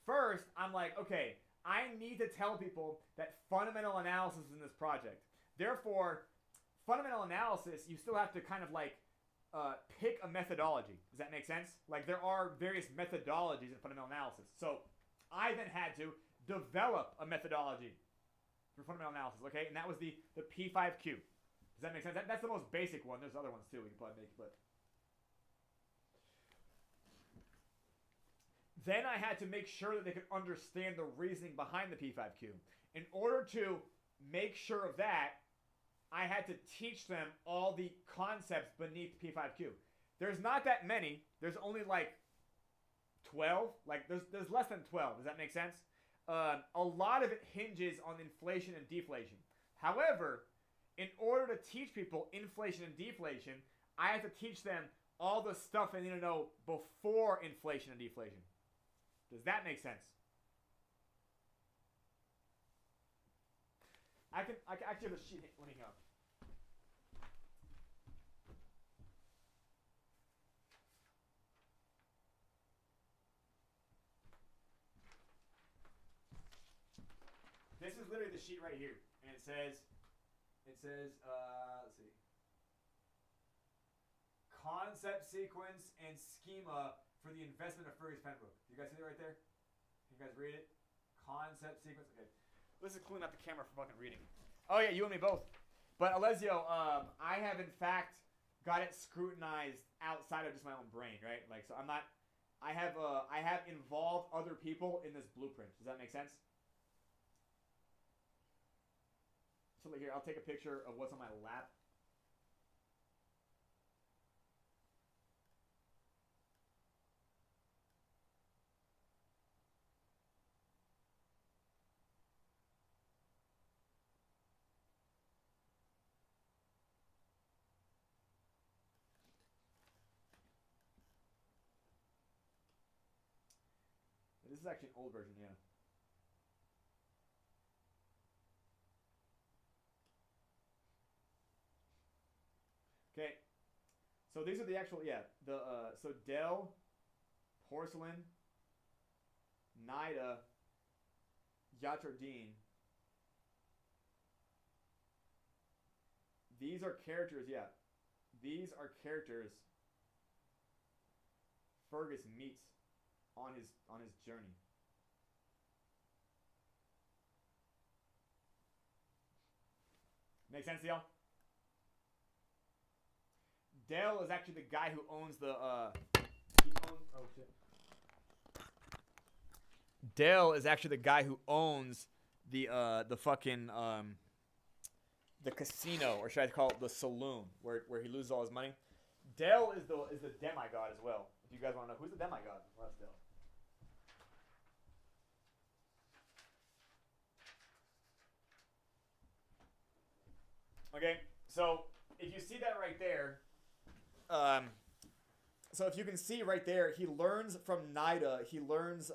first I'm like, okay, I need to tell people that fundamental analysis is in this project. Therefore, fundamental analysis, you still have to kind of like pick a methodology. Does that make sense? Like there are various methodologies in fundamental analysis. So I then had to develop a methodology for fundamental analysis, okay? And that was the P5Q. Does that make sense? That's the most basic one. There's other ones too we can probably make, but then I had to make sure that they could understand the reasoning behind the P5Q. In order to make sure of that, I had to teach them all the concepts beneath P5Q. There's not that many. There's only like 12. Like there's less than 12. Does that make sense? A lot of it hinges on inflation and deflation. However, in order to teach people inflation and deflation, I have to teach them all the stuff they need to know before inflation and deflation. Does that make sense? I can actually have the sheet running up. This is literally the sheet right here, and it says, let's see, concept sequence and schema for the investment of Fergus Pembroke. Do you guys see it right there? Can you guys read it? Concept sequence. Okay. This is cooling out the camera for fucking reading. Oh yeah, you and me both. But Alessio, I have in fact got it scrutinized outside of just my own brain, right? Like, so I'm not. I have involved other people in this blueprint. Does that make sense? So like here, I'll take a picture of what's on my lap. This is actually an old version, yeah. Okay, so these are the actual, yeah, so Dell, Porcelain, Nida, Yatradine. These are characters, yeah. These are characters Fergus meets on his journey. Make sense to y'all? Dale is actually the guy who owns the oh shit. Dale is actually the guy who owns the fucking the casino, or should I call it the saloon, where he loses all his money. Dale is the demigod as well. If you guys want to know who's the demigod, well, that's Dale. Okay, so if you see that right there, So if you can see right there, he learns from NIDA. He learns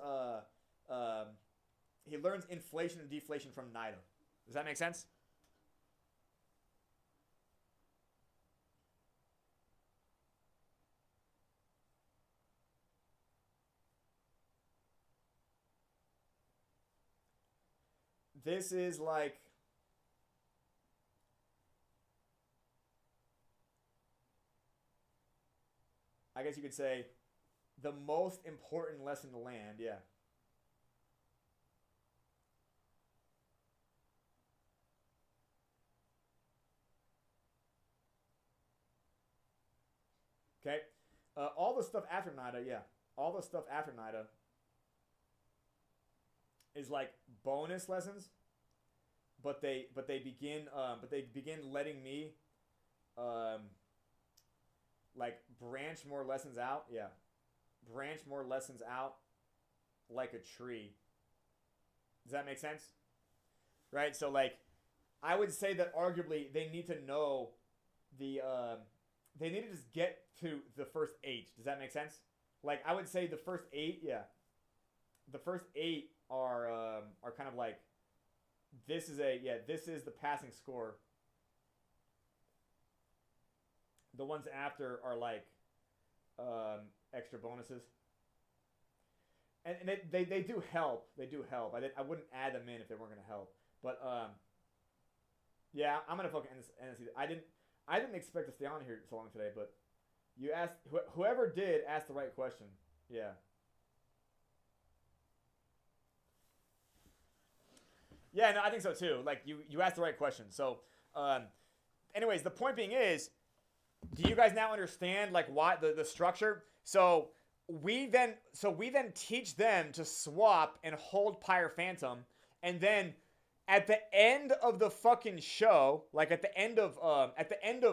inflation and deflation from NIDA. Does that make sense? This is like, I guess you could say, the most important lesson to land. Yeah. Okay. All the stuff after NIDA, yeah. All the stuff after NIDA is like bonus lessons, but they begin letting me like branch more lessons out. Yeah. Branch more lessons out like a tree. Does that make sense? Right? So like I would say that arguably they need to know the they need to just get to the first 8. Does that make sense? Like I would say the first 8, yeah. The first 8 are kind of like, this is the passing score. The ones after are like extra bonuses. And they do help. They do help. I wouldn't add them in if they weren't going to help. But yeah, I'm going to focus on NSC. I didn't expect to stay on here so long today, but you asked, whoever did asked the right question. Yeah. Yeah, no, I think so too. Like you asked the right question. So, anyways, the point being is, do you guys now understand like why the structure? So we then teach them to swap and hold Pyre Phantom, and then at the end of the fucking show, like at the end of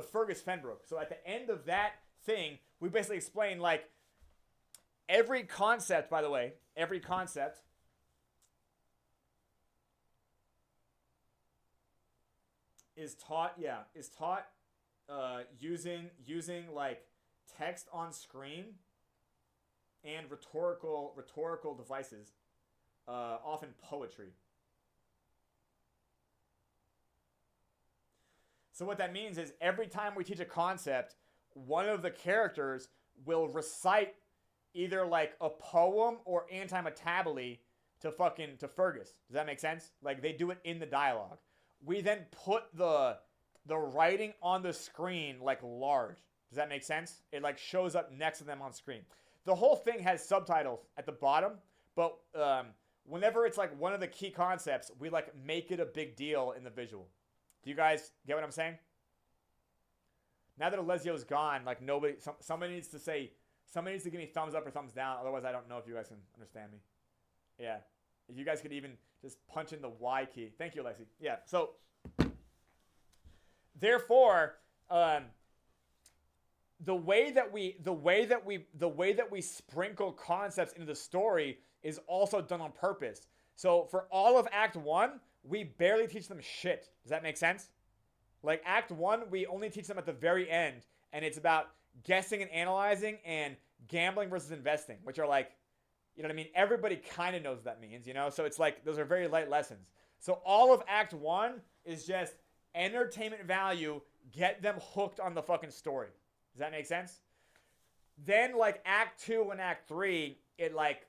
Fergus Fenbrook, so at the end of that thing, we basically explain like every concept. By the way, every concept is taught. Yeah, is taught using like text on screen and rhetorical devices, often poetry. So what that means is every time we teach a concept, one of the characters will recite either like a poem or anti-metaboly to Fergus. Does that make sense? Like they do it in the dialogue. We then put the writing on the screen like large. Does that make sense? It like shows up next to them on screen. The whole thing has subtitles at the bottom, but whenever it's like one of the key concepts, we like make it a big deal in the visual. Do you guys get what I'm saying? Now that Alessio's gone, like somebody needs to give me thumbs up or thumbs down. Otherwise, I don't know if you guys can understand me. Yeah. If you guys could even just punch in the Y key. Thank you, Alessi. Yeah. So, therefore, the way that we sprinkle concepts into the story is also done on purpose. So for all of Act 1, we barely teach them shit. Does that make sense? Like Act 1, we only teach them at the very end, and it's about guessing and analyzing and gambling versus investing, which are like, you know what I mean? Everybody kind of knows what that means, you know? So it's like, those are very light lessons. So all of Act 1 is just entertainment value, get them hooked on the fucking story. Does that make sense? Then like Act 2 and Act 3, it like,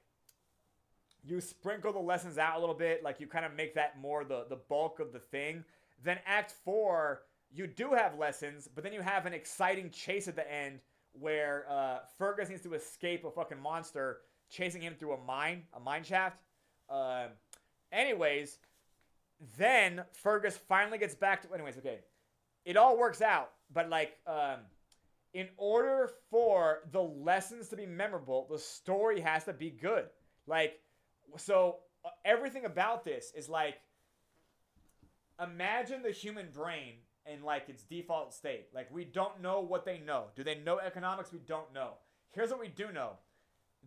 you sprinkle the lessons out a little bit, like you kind of make that more the bulk of the thing. Then Act 4, you do have lessons, but then you have an exciting chase at the end where Fergus needs to escape a fucking monster chasing him through a mine shaft. Anyways, then Fergus finally gets back to... Anyways, okay. It all works out, but like, in order for the lessons to be memorable, the story has to be good. Like, so everything about this is like, imagine the human brain in like its default state. Like we don't know what they know. Do they know economics? We don't know. Here's what we do know.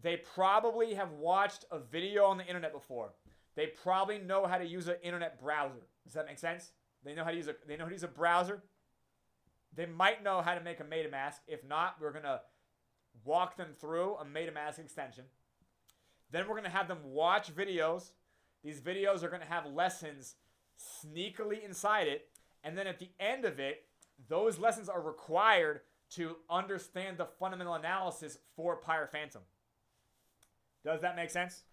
They probably have watched a video on the internet before. They probably know how to use an internet browser. Does that make sense? They know how to use a browser. They might know how to make a MetaMask. If not, we're walk them through a meta-mask extension. Then we're going to have them watch videos. These videos are going to have lessons sneakily inside it. And then at the end of it, those lessons are required to understand the fundamental analysis for Pyre Phantom. Does that make sense?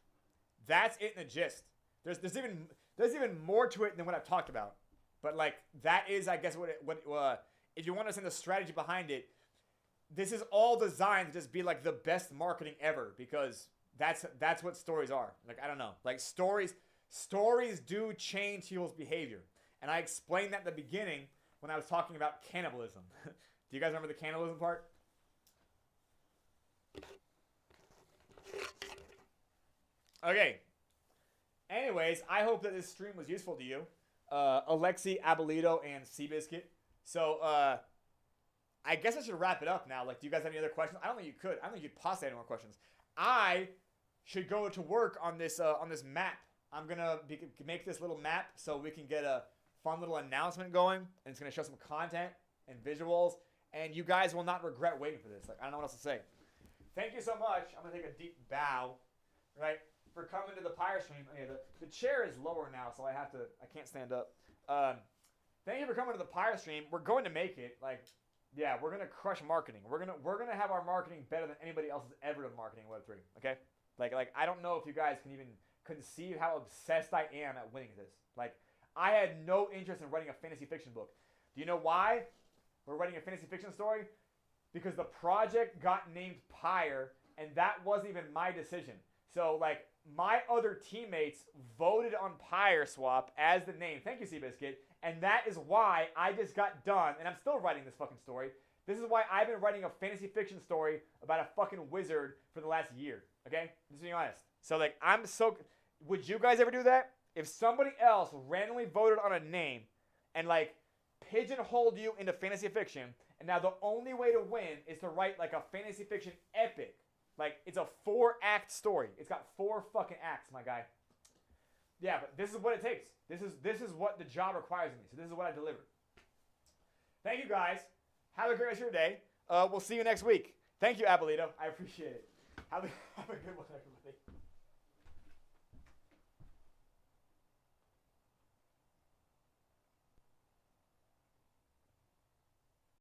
That's it in the gist. There's even more to it than what I've talked about. But like that is, I guess, if you want to understand the strategy behind it, this is all designed to just be like the best marketing ever, because that's what stories are. Like, I don't know. Like stories do change people's behavior. And I explained that at the beginning when I was talking about cannibalism. Do you guys remember the cannibalism part? Okay. Anyways, I hope that this stream was useful to you. Alexi, Abolito, and Seabiscuit. So, I guess I should wrap it up now. Like, do you guys have any other questions? I don't think you could. I don't think you'd possibly have any more questions. I should go to work on this map. I'm going to make this little map so we can get a fun little announcement going. And it's going to show some content and visuals. And you guys will not regret waiting for this. Like, I don't know what else to say. Thank you so much. I'm going to take a deep bow, right, for coming to the Pyre stream. Okay, the chair is lower now, so I can't stand up. Thank you for coming to the Pyre stream. We're going to make it. Like, yeah, we're gonna crush marketing. We're gonna have our marketing better than anybody else has ever done marketing in Web3. Okay, like I don't know if you guys can even conceive how obsessed I am at winning this. Like, I had no interest in writing a fantasy fiction book. Do you know why we're writing a fantasy fiction story? Because the project got named Pyre, and that wasn't even my decision. So like, my other teammates voted on PYRESWAP as the name. Thank you, Seabiscuit. And that is why I just got done, and I'm still writing this fucking story. This is why I've been writing a fantasy fiction story about a fucking wizard for the last year, okay? Just being honest. So, like, would you guys ever do that? If somebody else randomly voted on a name and, like, pigeonholed you into fantasy fiction, and now the only way to win is to write, like, a fantasy fiction epic. Like, it's a 4-act story. It's got 4 fucking acts, my guy. Yeah, but this is what it takes. This is what the job requires of me. So this is what I delivered. Thank you, guys. Have a great rest of your day. We'll see you next week. Thank you, Abolito. I appreciate it. Have a good one, everybody.